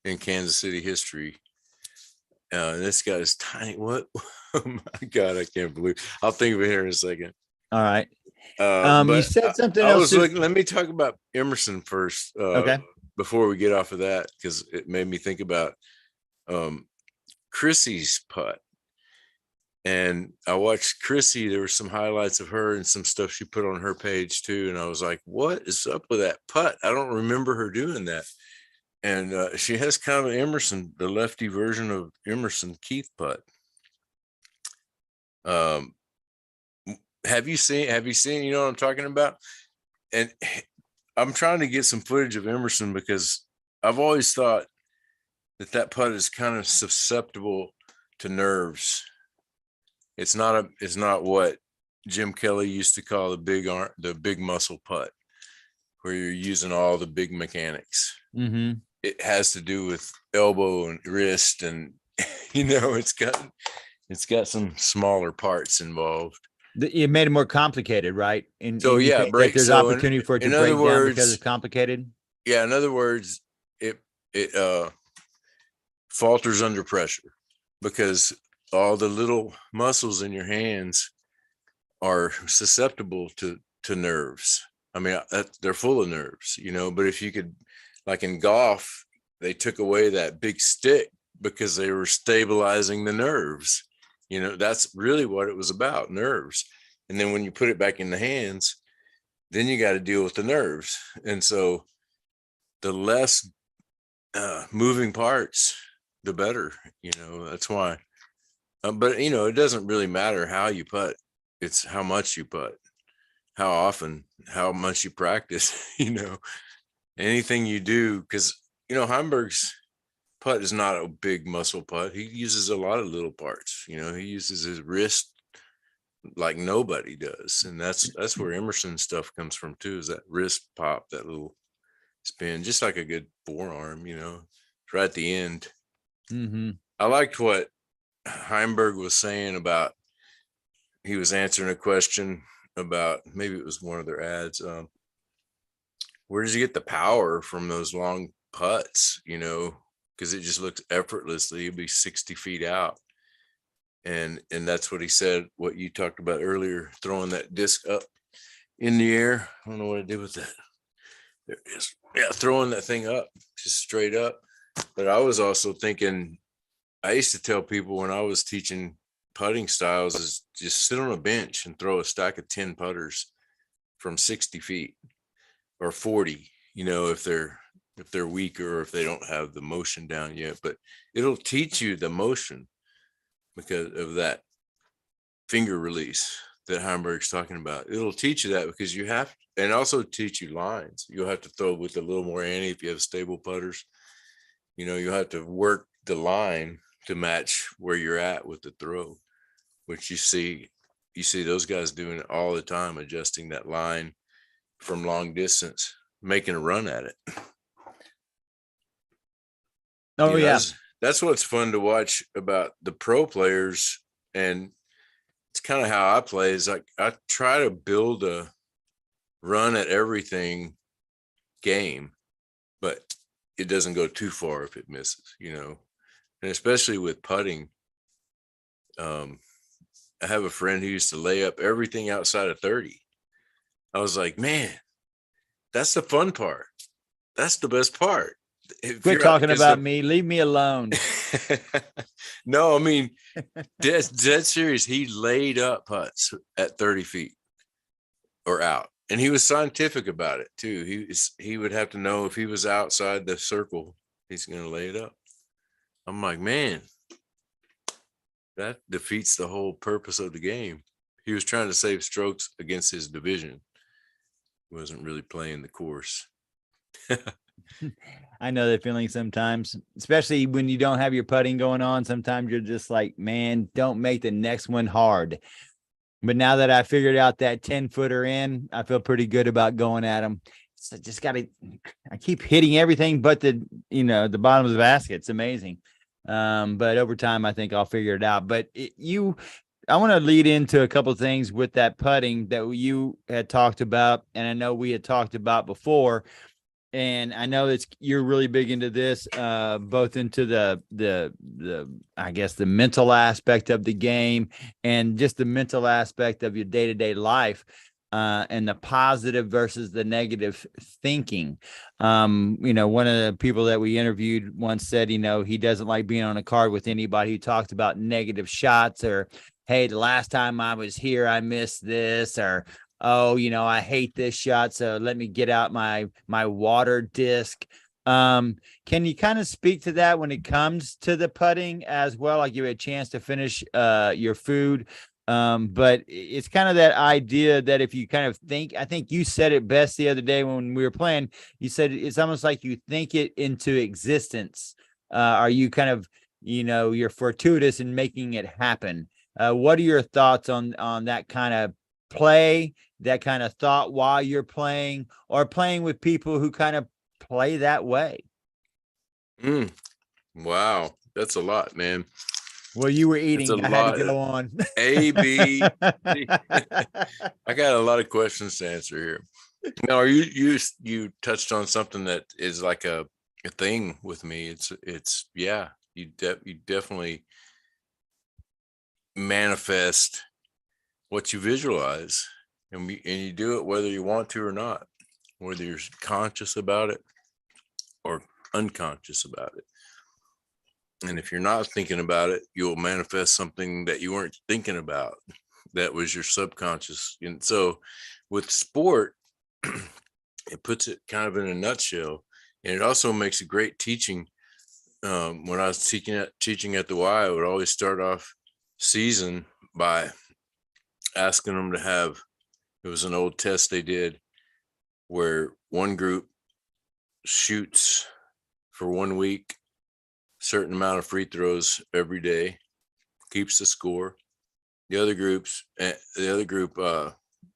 in Kansas City history. This guy is tiny. What? Oh my God, I can't believe. I'll think of it here in a second. All right. You said something else. Let me talk about Emerson first. Okay. Before we get off of that, because it made me think about Chrissy's putt. And I watched Chrissy. There were some highlights of her and some stuff she put on her page too. And I was like, what is up with that putt? I don't remember her doing that. And she has kind of Emerson, the lefty version of Emerson Keith putt. Have you seen, you know what I'm talking about? And I'm trying to get some footage of Emerson because I've always thought that putt is kind of susceptible to nerves. It's not what Jim Kelly used to call the big muscle putt, where you're using all the big mechanics. It has to do with elbow and wrist, and it's got some smaller parts involved. It made it more complicated, right? There's opportunity for it to break down because it's complicated. Yeah, in other words, it falters under pressure because all the little muscles in your hands are susceptible to nerves. I mean, they're full of nerves, but if you could, like in golf, they took away that big stick because they were stabilizing the nerves. That's really what it was about, nerves. And then when you put it back in the hands, then you got to deal with the nerves. And so the less moving parts, the better. That's why. But it doesn't really matter how you putt. It's how much you putt, how often, how much you practice. Anything you do, because Heimberg's putt is not a big muscle putt. He uses a lot of little parts. He uses his wrist like nobody does, and that's where Emerson's stuff comes from too. Is that wrist pop, that little spin, just like a good forearm. It's right at the end. Mm-hmm. I liked what Heimberg was saying about. He was answering a question about, maybe it was one of their ads. Where does he get the power from those long putts? Because it just looks effortlessly. He'd be 60 feet out. And that's what he said, what you talked about earlier, throwing that disc up in the air. I don't know what I did with that. There it is. Yeah, throwing that thing up, just straight up. But I was also thinking, I used to tell people when I was teaching putting styles is just sit on a bench and throw a stack of 10 putters from 60 feet or 40, if they're weaker or if they don't have the motion down yet. But it'll teach you the motion because of that finger release that Heimberg's talking about. It'll teach you that because you have, and also teach you lines. You'll have to throw with a little more ante if you have stable putters. You'll have to work the line to match where you're at with the throw, which you see those guys doing it all the time, adjusting that line from long distance, making a run at it. Oh, yeah. That's what's fun to watch about the pro players. And it's kind of how I play, is like I try to build a run at everything game, but it doesn't go too far if it misses, and especially with putting. I have a friend who used to lay up everything outside of 30. I was like, man, that's the fun part. That's the best part. Quit talking about me. Leave me alone. No, I mean, dead serious. He laid up putts at 30 feet or out. And he was scientific about it too. He would have to know if he was outside the circle, he's going to lay it up. I'm like, man, that defeats the whole purpose of the game. He was trying to save strokes against his division. He wasn't really playing the course. I know that feeling sometimes, especially when you don't have your putting going on. Sometimes you're just like, man, don't make the next one hard. But now that I figured out that 10-footer in, I feel pretty good about going at them. So just I keep hitting everything but the bottom of the basket. It's amazing. But over time, I think I'll figure it out. But I want to lead into a couple of things with that putting that you had talked about, and I know we had talked about before. And I know you're really big into this, both into the I guess the mental aspect of the game and just the mental aspect of your day-to-day life, and the positive versus the negative thinking. One of the people that we interviewed once said, he doesn't like being on a card with anybody who talks about negative shots, or, hey, the last time I was here, I missed this, or, oh, I hate this shot, so let me get out my water disc. Can you kind of speak to that when it comes to the putting as well? I'll give you a chance to finish your food. But it's kind of that idea that if you kind of think, I think you said it best the other day when we were playing, you said it's almost like you think it into existence. Are you kind of, you're fortuitous in making it happen? What are your thoughts on that kind of play, that kind of thought while you're playing, or playing with people who kind of play that way? Wow, that's a lot, man. Well, you were eating. I had to go on. A, B. I got a lot of questions to answer here. Now, you touched on something that is like a thing with me. It's yeah. You definitely manifest what you visualize, and you do it whether you want to or not, whether you're conscious about it or unconscious about it. And if you're not thinking about it, you'll manifest something that you weren't thinking about. That was your subconscious. And so with sport, it puts it kind of in a nutshell. And it also makes a great teaching. When I was teaching at the Y, I would always start off season by asking them to have, it was an old test they did where one group shoots for 1 week, certain amount of free throws every day, keeps the score. The other group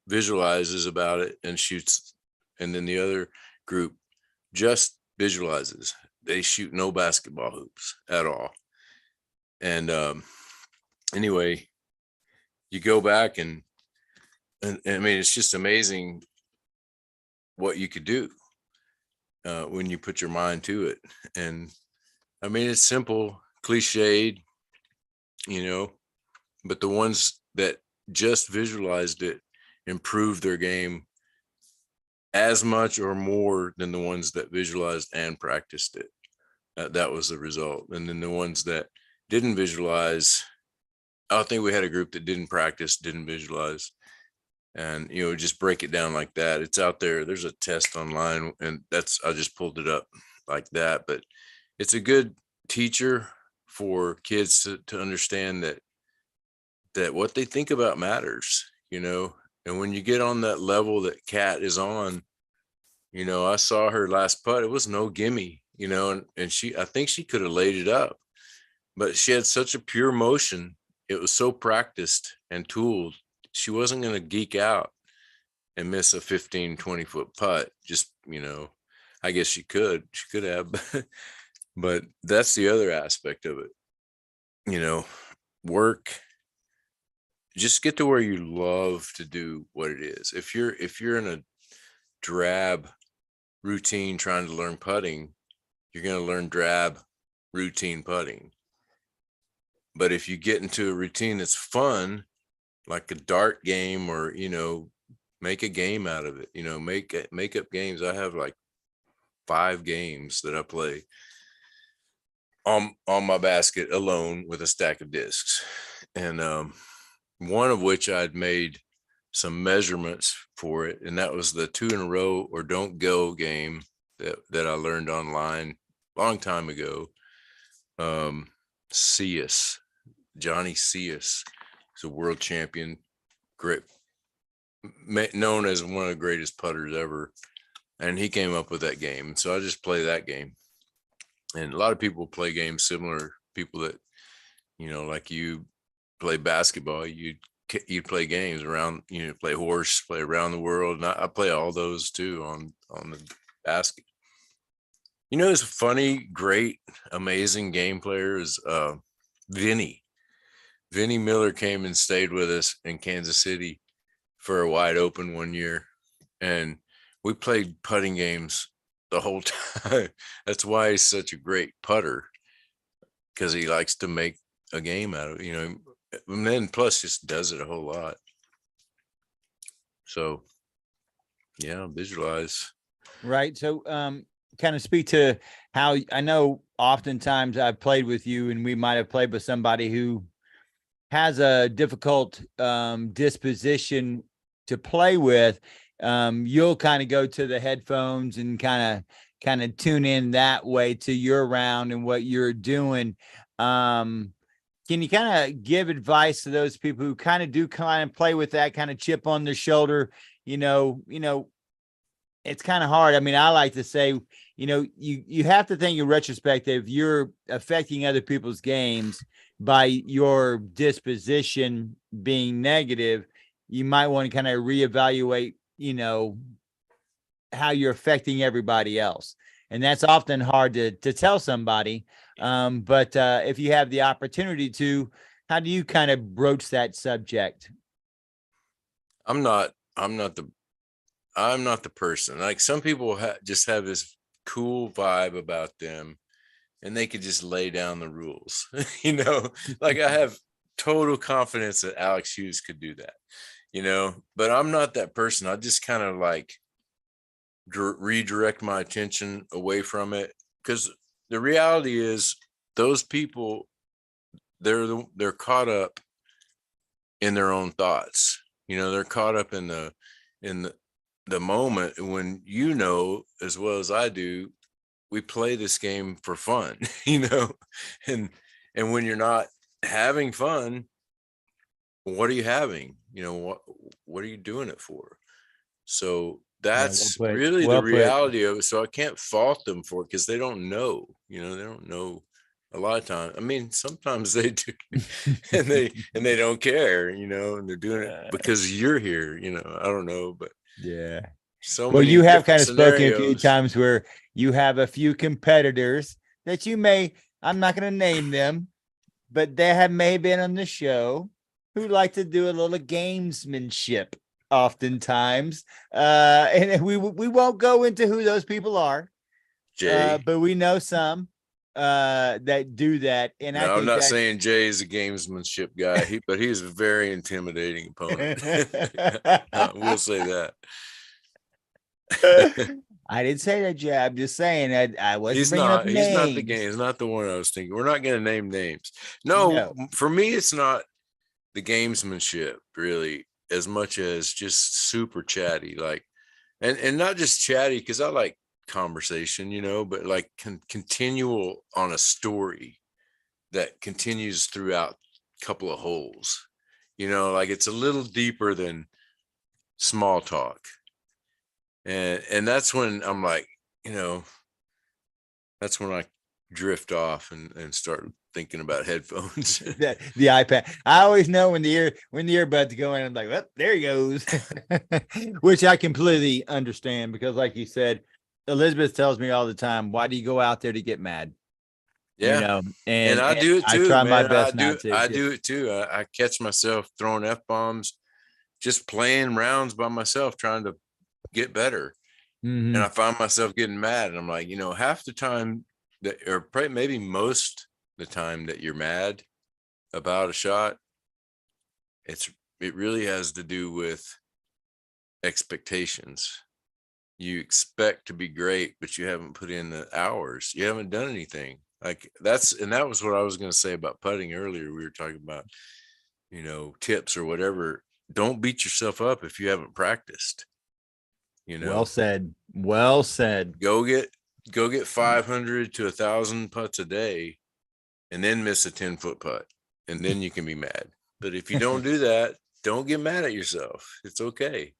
visualizes about it and shoots, and then the other group just visualizes. They shoot no basketball hoops at all. And anyway, you go back and I mean, it's just amazing what you could do when you put your mind to it. And I mean, it's simple, cliched, but the ones that just visualized it improved their game as much or more than the ones that visualized and practiced it. That was the result. And then the ones that didn't visualize, I think we had a group that didn't practice, didn't visualize, and just break it down like that. It's out there. There's a test online, and I just pulled it up like that. But it's a good teacher for kids to understand that what they think about matters, and when you get on that level that Kat is on, I saw her last putt. It was no gimme, and I think she could have laid it up, but she had such a pure motion. It was so practiced and tooled. She wasn't going to geek out and miss a 15, 20-foot putt. Just, I guess she could have, but that's the other aspect of it. Work, just get to where you love to do what it is. If you're in a drab routine trying to learn putting, you're going to learn drab routine putting. But if you get into a routine that's fun, like a dart game, or make a game out of it, make up games. I have like 5 games that I play on my basket alone with a stack of discs, and one of which I'd made some measurements for it, and that was the 2 in a row or don't go game that I learned online a long time ago. Johnny Cius is a world champion, great, known as one of the greatest putters ever, and he came up with that game. So I just play that game, and a lot of people play games similar. People that like you play basketball, you'd play games around, play horse, play around the world, and I play all those too on the basket. This funny, great, amazing game player is Vinny Miller came and stayed with us in Kansas City for a wide open one year, and we played putting games the whole time. That's why he's such a great putter, because he likes to make a game out of it, and then plus just does it a whole lot. So yeah, visualize. Right. So kind of speak to how, I know oftentimes I've played with you and we might have played with somebody who has a difficult disposition to play with. You'll kind of go to the headphones and kind of tune in that way to your round and what you're doing. Can you kind of give advice to those people who kind of play with that kind of chip on their shoulder? It's kind of hard. I mean, I like to say, you have to think in retrospective, you're affecting other people's games by your disposition being negative. You might want to kind of reevaluate, how you're affecting everybody else. And that's often hard to tell somebody. But if you have the opportunity to, how do you kind of broach that subject? I'm not the person. Like, some people just have this cool vibe about them, and they could just lay down the rules. Like, I have total confidence that Alex Hughes could do that, but I'm not that person. I just kind of like redirect my attention away from it because the reality is those people, they're caught up in their own thoughts. They're caught up in the moment when, as well as I do, we play this game for fun, and when you're not having fun, what are you having? What are you doing it for? So Yeah, well that's put. really the Well put. reality of it. So I can't fault them for it because they don't know. They don't know a lot of times. I mean, sometimes they do, and they don't care. And they're doing it because you're here. I don't know, but Yeah. so Well, many you have different kind of spoken a few scenarios. times where you have a few competitors that I'm not going to name them, but they may have been on the show who like to do a little gamesmanship oftentimes. And we won't go into who those people are, Jay. but we know some that do that. And I No, I'm think not that's saying Jay is a gamesmanship guy, but he's a very intimidating opponent. We'll say that. I didn't say that, Jay. I'm just saying I wasn't He's bringing up not. He's not the names. game. He's not the one I was thinking. We're not going to name names. No, No. for me, it's not the gamesmanship really as much as just super chatty, like, and not just chatty because I like conversation, but like continual on a story that continues throughout a couple of holes. Like it's a little deeper than small talk, and that's when I'm like, you know, that's when I drift off and start thinking about headphones. The iPad. I always know when the earbuds go in, I'm like, well, there he goes. Which I completely understand because, like you said, Elizabeth tells me all the time, why do you go out there to get mad? Yeah. And I And do it I too, try my man. I best do not to. I do it too. I catch myself throwing F-bombs, just playing rounds by myself, trying to get better. And I Mhm. find myself getting mad. And I'm like, half the time that, or probably maybe most the time that you're mad about a shot, it really has to do with expectations. You expect to be great, but you haven't put in the hours. You haven't done anything. Like that was what I was going to say about putting earlier. We were talking about, tips or whatever. Don't beat yourself up if you haven't practiced. You Well know, said. Well said. go get 500 to 1,000 putts a day, and then miss a 10-foot putt, and then you can be mad. But if you don't do that, don't get mad at yourself. It's okay.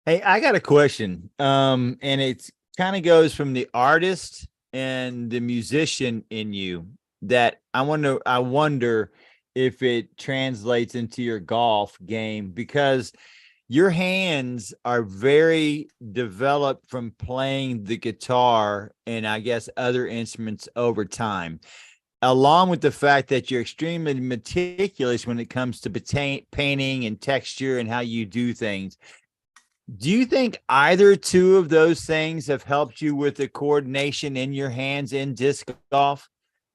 Hey, I got a question. And it's kind of goes from the artist and the musician in you that I wonder if it translates into your golf game because your hands are very developed from playing the guitar and I guess other instruments over time, along with the fact that you're extremely meticulous when it comes to painting and texture and how you do things. Do you think either two of those things have helped you with the coordination in your hands in disc golf?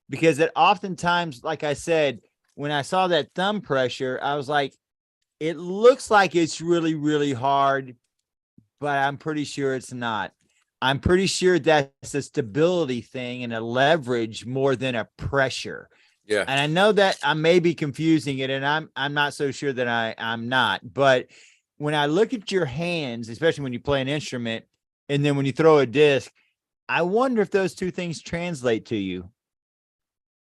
Because it oftentimes, like I said, when I saw that thumb pressure, I was like, it looks like it's really, really hard, but I'm pretty sure it's not. I'm pretty sure that's a stability thing and a leverage more than a pressure. Yeah. And I know that I may be confusing it, and I'm not so sure that I'm not. But when I look at your hands, especially when you play an instrument, and then when you throw a disc, I wonder if those two things translate to you.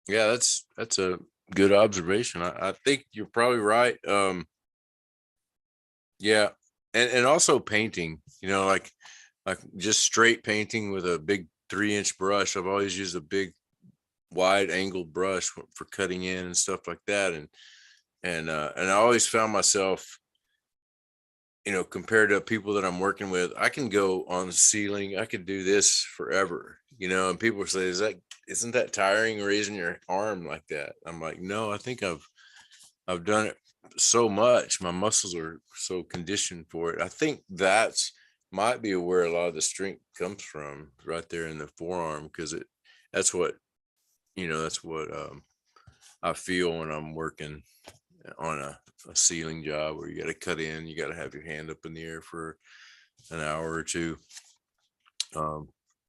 Yeah, that's a good observation. I think you're probably right. Yeah. And also painting, like just straight painting with a big 3-inch brush. I've always used a big wide angled brush for cutting in and stuff like that. And I always found myself, compared to people that I'm working with, I can go on the ceiling. I could do this forever, and people say, isn't that tiring raising your arm like that? I'm like, no, I think I've done it so much. My muscles are so conditioned for it. I think that's might be where a lot of the strength comes from, right there in the forearm, because that's what, I feel when I'm working on a ceiling job where you got to cut in, you got to have your hand up in the air for an hour or two.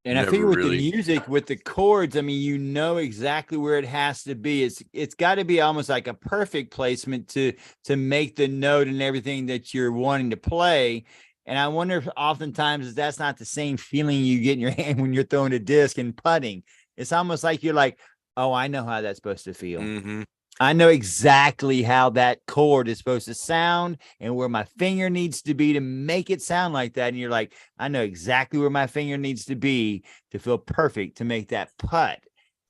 And I never figure with the really. music, with the chords, I mean, you know exactly where it has to be. It's got to be almost like a perfect placement to make the note and everything that you're wanting to play. And I wonder if oftentimes that's not the same feeling you get in your hand when you're throwing a disc and putting. It's almost like you're like, oh, I know how that's supposed to feel. Mm-hmm. I know exactly how that chord is supposed to sound and where my finger needs to be to make it sound like that. And you're like, I know exactly where my finger needs to be to feel perfect to make that putt.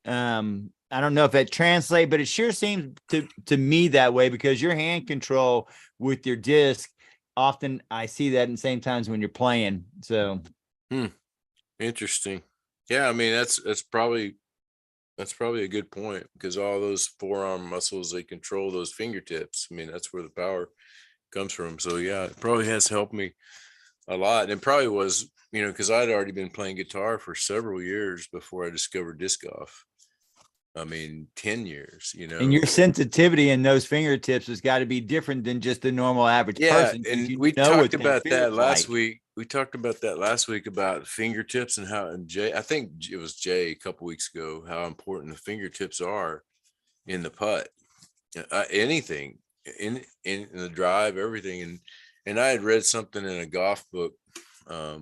I don't know if that translates, but it sure seems to me that way, because your hand control with your disc, often I see that in the same times when you're playing. So Interesting. Yeah, I mean that's probably a good point, because all those forearm muscles, they control those fingertips. I mean, that's where the power comes from. So yeah, it probably has helped me a lot. And it probably was, because I'd already been playing guitar for several years before I discovered disc golf. I mean, 10 years, and your sensitivity in those fingertips has got to be different than just the normal average Yeah, person, because and you we know talked what that about that feels last like. week. We talked about that last week about fingertips and how, and Jay, I think it was Jay a couple weeks ago, how important the fingertips are in the putt. Anything in the drive, everything. And I had read something in a golf book, a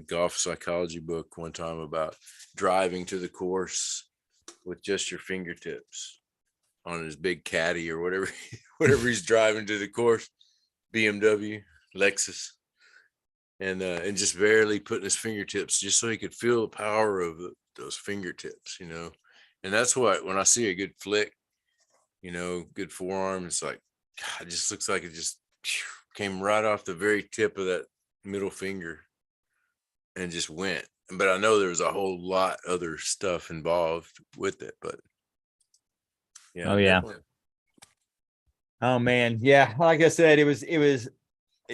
golf psychology book one time, about driving to the course with just your fingertips on his big caddy or whatever whatever he's driving to the course, BMW, Lexus, and just barely putting his fingertips just so he could feel the power of those fingertips, and that's what, when I see a good flick, good forearm, it's like, God, it just looks like it just came right off the very tip of that middle finger and just went. But I know there was a whole lot other stuff involved with it, but yeah, Oh yeah. definitely. Oh man. Yeah. Like I said, it was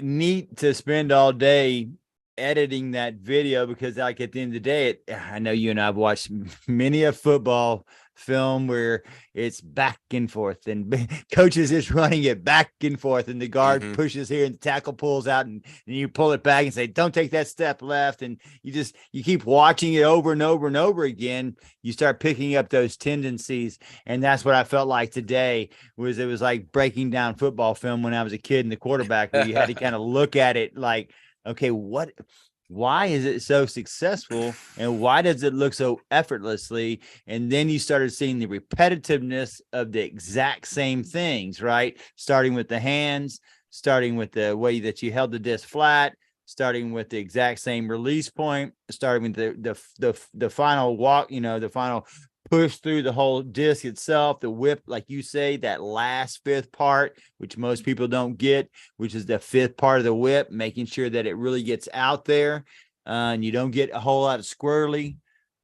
neat to spend all day editing that video, because like at the end of the day, I know you and I've watched many a football film where it's back and forth and coaches is running it back and forth and the guard Mm-hmm. pushes here and the tackle pulls out and you pull it back and say, don't take that step left. And you keep watching it over and over and over again. You start picking up those tendencies. And that's what I felt like today. It was like breaking down football film when I was a kid in the quarterback, where you had to kind of look at it like, okay, why is it so successful and why does it look so effortlessly? And then you started seeing the repetitiveness of the exact same things, right? Starting with the hands, starting with the way that you held the disc flat, starting with the exact same release point, starting with the final walk, the final push through the whole disc itself, the whip, like you say, that last fifth part, which most people don't get, which is the fifth part of the whip, making sure that it really gets out there and you don't get a whole lot of squirrely.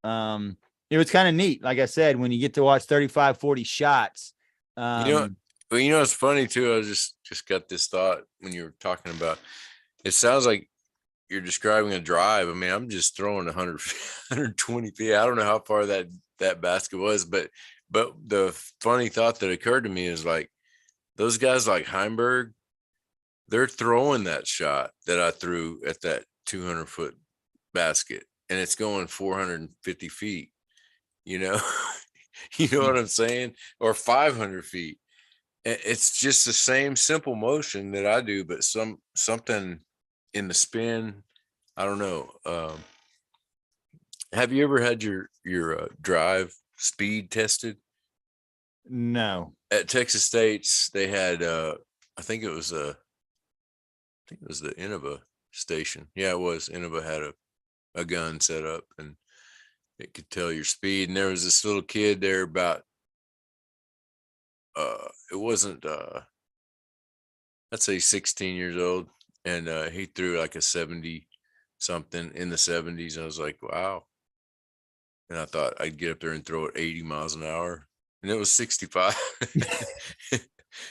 It was kind of neat. Like I said, when you get to watch 35, 40 shots. Well, it's funny too. I just got this thought when you were talking about, it sounds like you're describing a drive. I mean, I'm just throwing 100, 120 feet. I don't know how far that basket was, but the funny thought that occurred to me is, like, those guys like Heimberg, they're throwing that shot that I threw at that 200-foot basket, and it's going 450 feet, you know, you know what I'm saying? Or 500 feet. It's just the same simple motion that I do, but something in the spin. I don't know. Have you ever had your drive speed tested? No. At Texas State's, they had I think it was the Innova station. Yeah, it was. Innova had a gun set up and it could tell your speed. And there was this little kid there about it wasn't I'd say 16 years old, and he threw like a 70 something in the 70s. I was like, wow. And I thought I'd get up there and throw it 80 miles an hour, and it was 65.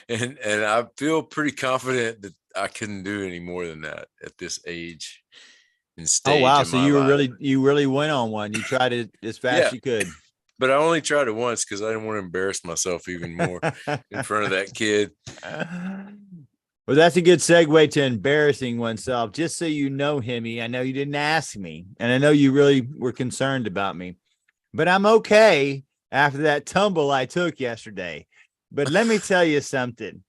and I feel pretty confident that I couldn't do any more than that at this age and Oh stage wow! in So my life. you really went on one. You tried it as fast Yeah, as you could. but I only tried it once because I didn't want to embarrass myself even more in front of that kid. Well, that's a good segue to embarrassing oneself. Just so you know, Hemi, I know you didn't ask me, and I know you really were concerned about me, but I'm okay after that tumble I took yesterday. But let me tell you something.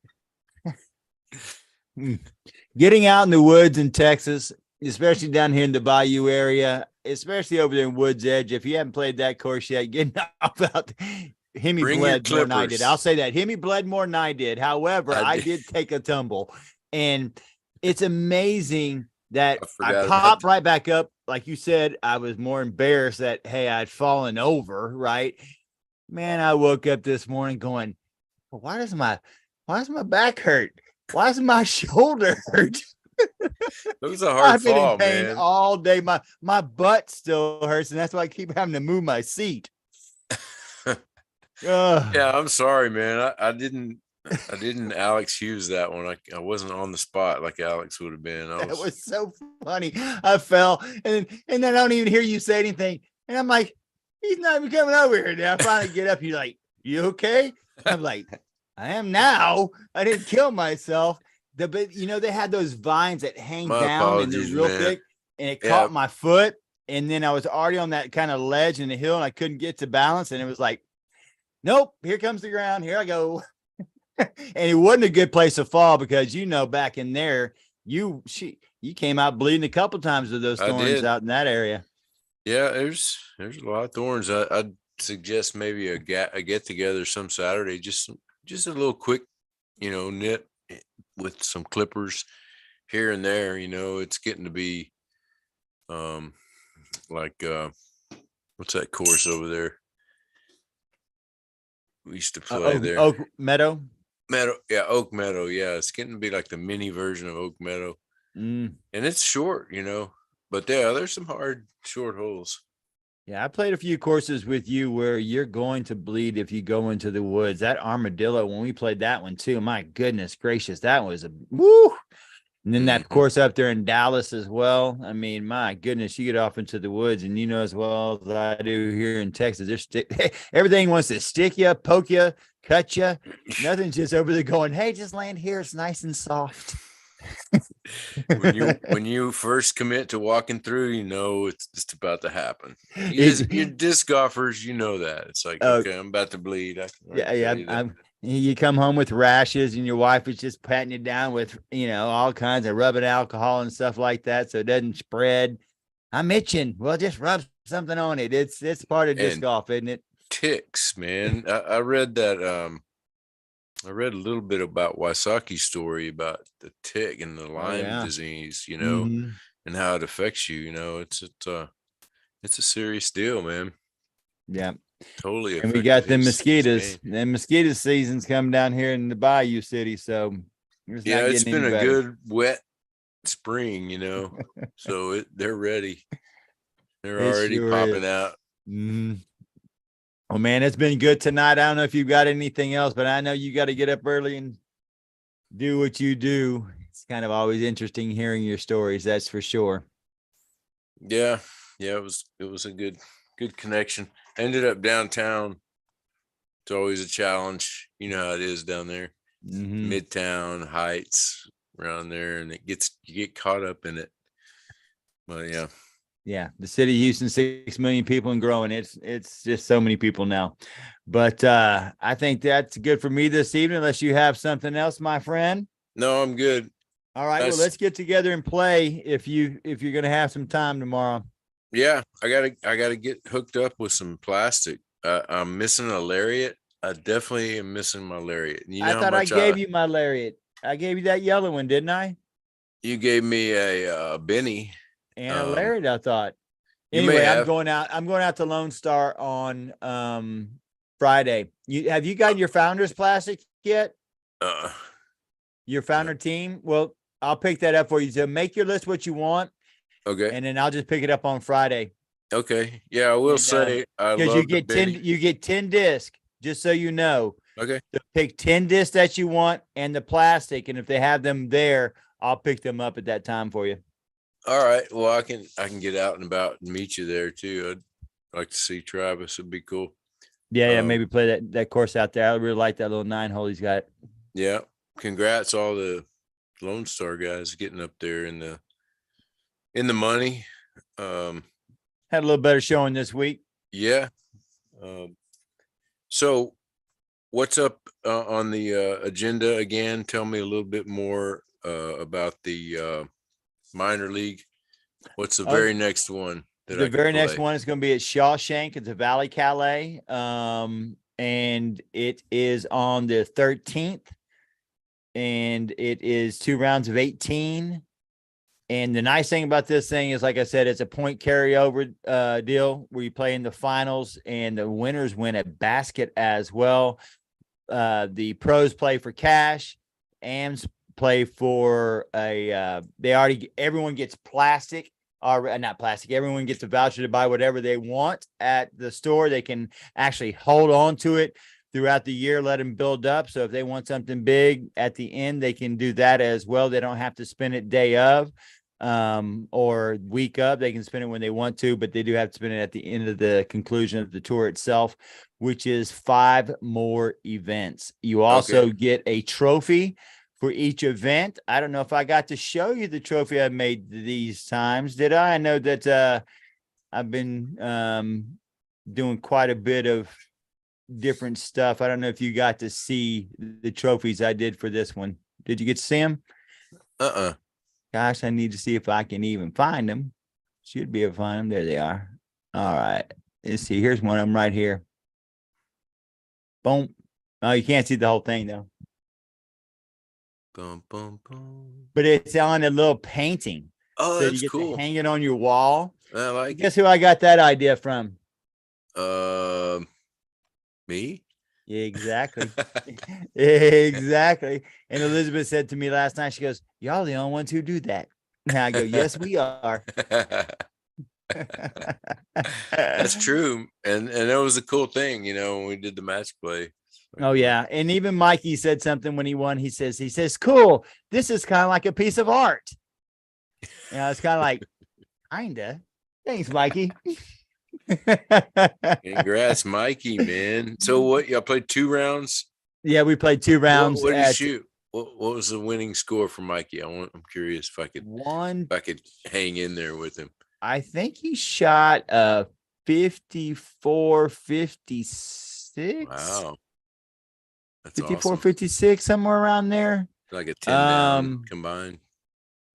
Getting out in the woods in Texas, especially down here in the Bayou area, especially over there in Woods Edge, if you haven't played that course yet, getting off out. Hemi Bring your bled more than I did. clippers. I'll say that. Hemi bled more than I did. However, I did take a tumble. And it's amazing that I forgot about popped that. right back up. Like you said, I was more embarrassed that, hey, I'd fallen over, right? Man, I woke up this morning going, well, why does my back hurt? Why does my shoulder hurt? It was a hard I've been in fall, pain man. all day. My butt still hurts, and that's why I keep having to move my seat. Yeah, I'm sorry, man. I didn't Alex Hughes that one. I wasn't on the spot like Alex would have been. That was so funny. I fell, and then I don't even hear you say anything, and I'm like, he's not even coming over here. Now I finally get up. You're like, you okay? I'm like, I am now. I didn't kill myself. But they had those vines that hang My down and they're apologies, real man. thick, and it caught my foot. And then I was already on that kind of ledge in the hill, and I couldn't get to balance. And it was like, nope, here comes the ground. Here I go. And it wasn't a good place to fall because back in there, you came out bleeding a couple times with those thorns out in that area. Yeah, there's a lot of thorns. I'd suggest maybe a get together some Saturday, just a little quick, knit with some clippers here and there. It's getting to be like what's that course over there? We used to play there. Oak Meadow. Oak Meadow. Yeah, it's getting to be like the mini version of Oak Meadow. And it's short, but there's some hard short holes. Yeah, I played a few courses with you where you're going to bleed if you go into the woods. That Armadillo, when we played that one too, my goodness gracious, that was a woo. And then that course up there in Dallas as well. I mean, my goodness, you get off into the woods, and as well as I do here in Texas, everything wants to stick you, poke you, cut you. Nothing's just over there going, hey, just land here. It's nice and soft. when you first commit to walking through, it's just about to happen. You're disc golfers, that. It's like, okay, I'm about to bleed. You come home with rashes, and your wife is just patting you down with, all kinds of rubbing alcohol and stuff like that, so it doesn't spread. I'm itching. Well, just rub something on it. It's part of disc golf, isn't it? Ticks, man. I read that. I read a little bit about Wysocki's story about the tick and the Lyme disease, and how it affects you. It's a serious deal, man. Yeah. Totally. And we got the mosquitoes. The mosquito season's come down here in the Bayou City. So it's been a good wet spring, so they're ready. They're already popping out. Oh man, it's been good tonight. I don't know if you've got anything else, but I know you got to get up early and do what you do. It's kind of always interesting hearing your stories. That's for sure. Yeah. It was a good connection. Ended up downtown. It's always a challenge. You know how it is down there. Midtown Heights around there, and you get caught up in it. But yeah, the city of Houston, 6 million people and growing. It's just so many people now. But I think that's good for me this evening, unless you have something else, my friend. No, I'm good. All right, well, let's get together and play if you're gonna have some time tomorrow. Yeah, I gotta get hooked up with some plastic. I'm missing a lariat. I definitely am missing my lariat. I thought I gave you my lariat. I gave you that yellow one, didn't I? You gave me a Benny and a lariat, I thought. Anyway, I'm going out to Lone Star on Friday. Have you gotten your founder's plastic yet? Your founder team? Well, I'll pick that up for you. So make your list what you want. Okay. And then I'll just pick it up on Friday. Okay. Yeah, I will say I love you get 10 discs, just so you know. Okay. So pick 10 discs that you want and the plastic, and if they have them there, I'll pick them up at that time for you. All right. Well, I can get out and about and meet you there too. I'd like to see Travis. It'd be cool. Yeah, maybe play that course out there. I really like that little 9-hole he's got. Yeah. Congrats all the Lone Star guys getting up there in the money. Had a little better showing this week. Yeah. So what's up on the agenda again? Tell me a little bit more about the minor league. What's the very next one that The I very can next play? one is going to be at Shawshank. It's a Valley Calais. And it is on the 13th. And it is 2 rounds of 18. And the nice thing about this thing is, like I said, it's a point carryover deal where you play in the finals and the winners win a basket as well. The pros play for cash. AMs play for everyone gets plastic. Or not plastic. Everyone gets a voucher to buy whatever they want at the store. They can actually hold on to it throughout the year, let them build up. So if they want something big at the end, they can do that as well. They don't have to spend it day of or week of. They can spend it when they want to, but they do have to spend it at the end of the conclusion of the tour itself, which is 5 more events. You also get a trophy for each event. I don't know if I got to show you the trophy I made these times. Did I? I know that I've been doing quite a bit of different stuff. I don't know if you got to see the trophies I did for this one. Did you get to see them? Gosh, I need to see if I can even find them. Should be able to find them. There they are. All right. Let's see. Here's one of them right here. Boom. Oh, you can't see the whole thing though. Boom, boom, boom. But it's on a little painting. Oh, so that's you get cool. to hang it on your wall. I like Guess who I got that idea from? Me? Exactly. Exactly. And Elizabeth said to me last night, she goes, y'all the only ones who do that. And I go, yes, we are. That's true. And it was a cool thing, when we did the match play. Oh, yeah. And even Mikey said something when he won. He says, cool. This is kind of like a piece of art. It's kind of like, kinda. Thanks, Mikey. Congrats, Mikey, man. So what, y'all played 2 rounds? Yeah, we played 2 rounds. What did you shoot? What was the winning score for Mikey? I'm curious if I could hang in there with him. I think he shot 54-56. Wow. That's 54-56, somewhere around there. Like a 10 down combined.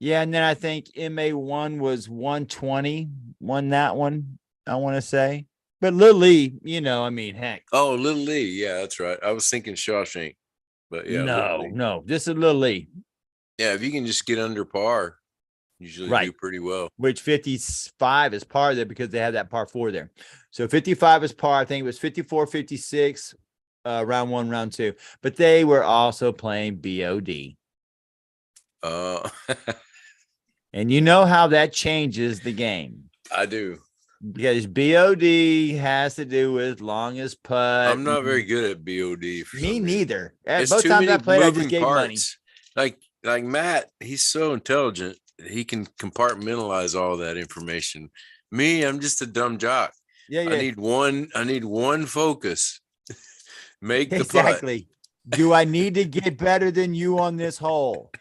Yeah, and then I think MA1 was 120, won that one, I want to say. But Lil Lee, heck. Oh, Lil Lee. Yeah, that's right. I was thinking Shawshank. But yeah. No, this is Lil Lee. Yeah, if you can just get under par, usually do pretty well. Which 55 is par there because they have that par 4 there. So 55 is par. I think it was 54-56, round 1, round 2. But they were also playing BOD. And you know how that changes the game. I do. Because BOD has to do with longest putt. I'm not very good at BOD. Me neither. It's both too times many I played, I just moving gave parts. money. Like Matt, he's so intelligent. He can compartmentalize all that information. Me, I'm just a dumb jock. Yeah. I need one focus. Make the exactly. Do I need to get better than you on this hole?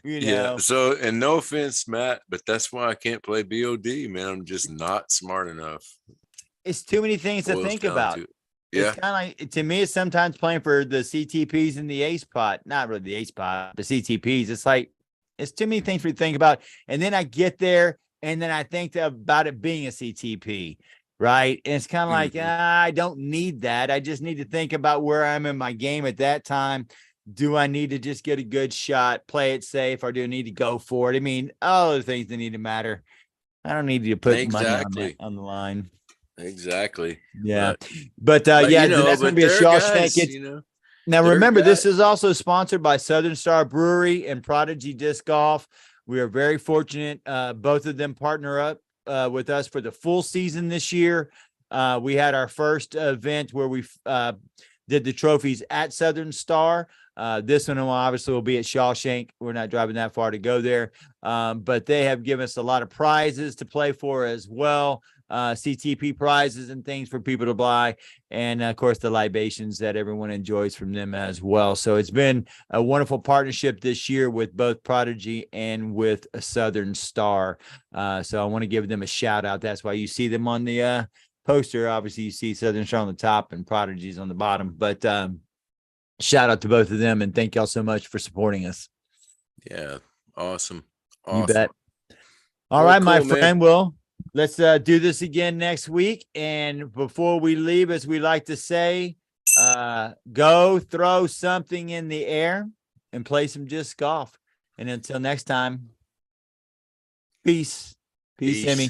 Yeah. So, and no offense, Matt, but that's why I can't play BOD, man. I'm just not smart enough. It's too many things to think about. Yeah. It's kind of like, to me, it's sometimes playing for the CTPs and the ace pot. Not really the ace pot, the CTPs. It's like, it's too many things for you to think about. And then I get there and then I think about it being a CTP, right? And it's kind of like, I don't need that. I just need to think about where I'm in my game at that time. Do I need to just get a good shot, play it safe, or do I need to go for it? I mean, all the things that need to matter. I don't need you to put money on the line. Exactly. Yeah. But that's going to be a Shawshank. Now, remember, this is also sponsored by Southern Star Brewery and Prodigy Disc Golf. We are very fortunate. Both of them partner up with us for the full season this year. We had our first event where we did the trophies at Southern Star. This one obviously will be at Shawshank. We're not driving that far to go there. But they have given us a lot of prizes to play for as well. CTP prizes and things for people to buy. And of course, the libations that everyone enjoys from them as well. So it's been a wonderful partnership this year with both Prodigy and with a Southern Star. So I want to give them a shout out. That's why you see them on the poster. Obviously, you see Southern Star on the top and Prodigy's on the bottom. But shout out to both of them, and thank y'all so much for supporting us. Yeah, awesome. You bet. All Well, right, my cool, man. friend. Well, let's do this again next week. And before we leave, as we like to say, go throw something in the air and play some disc golf. And until next time, peace. Peace, Emmy.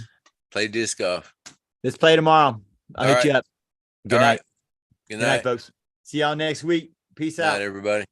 Play disc golf. Let's play tomorrow. I'll hit you up. Good All night. right. Good night, folks. See y'all next week. Peace Good out. night, everybody.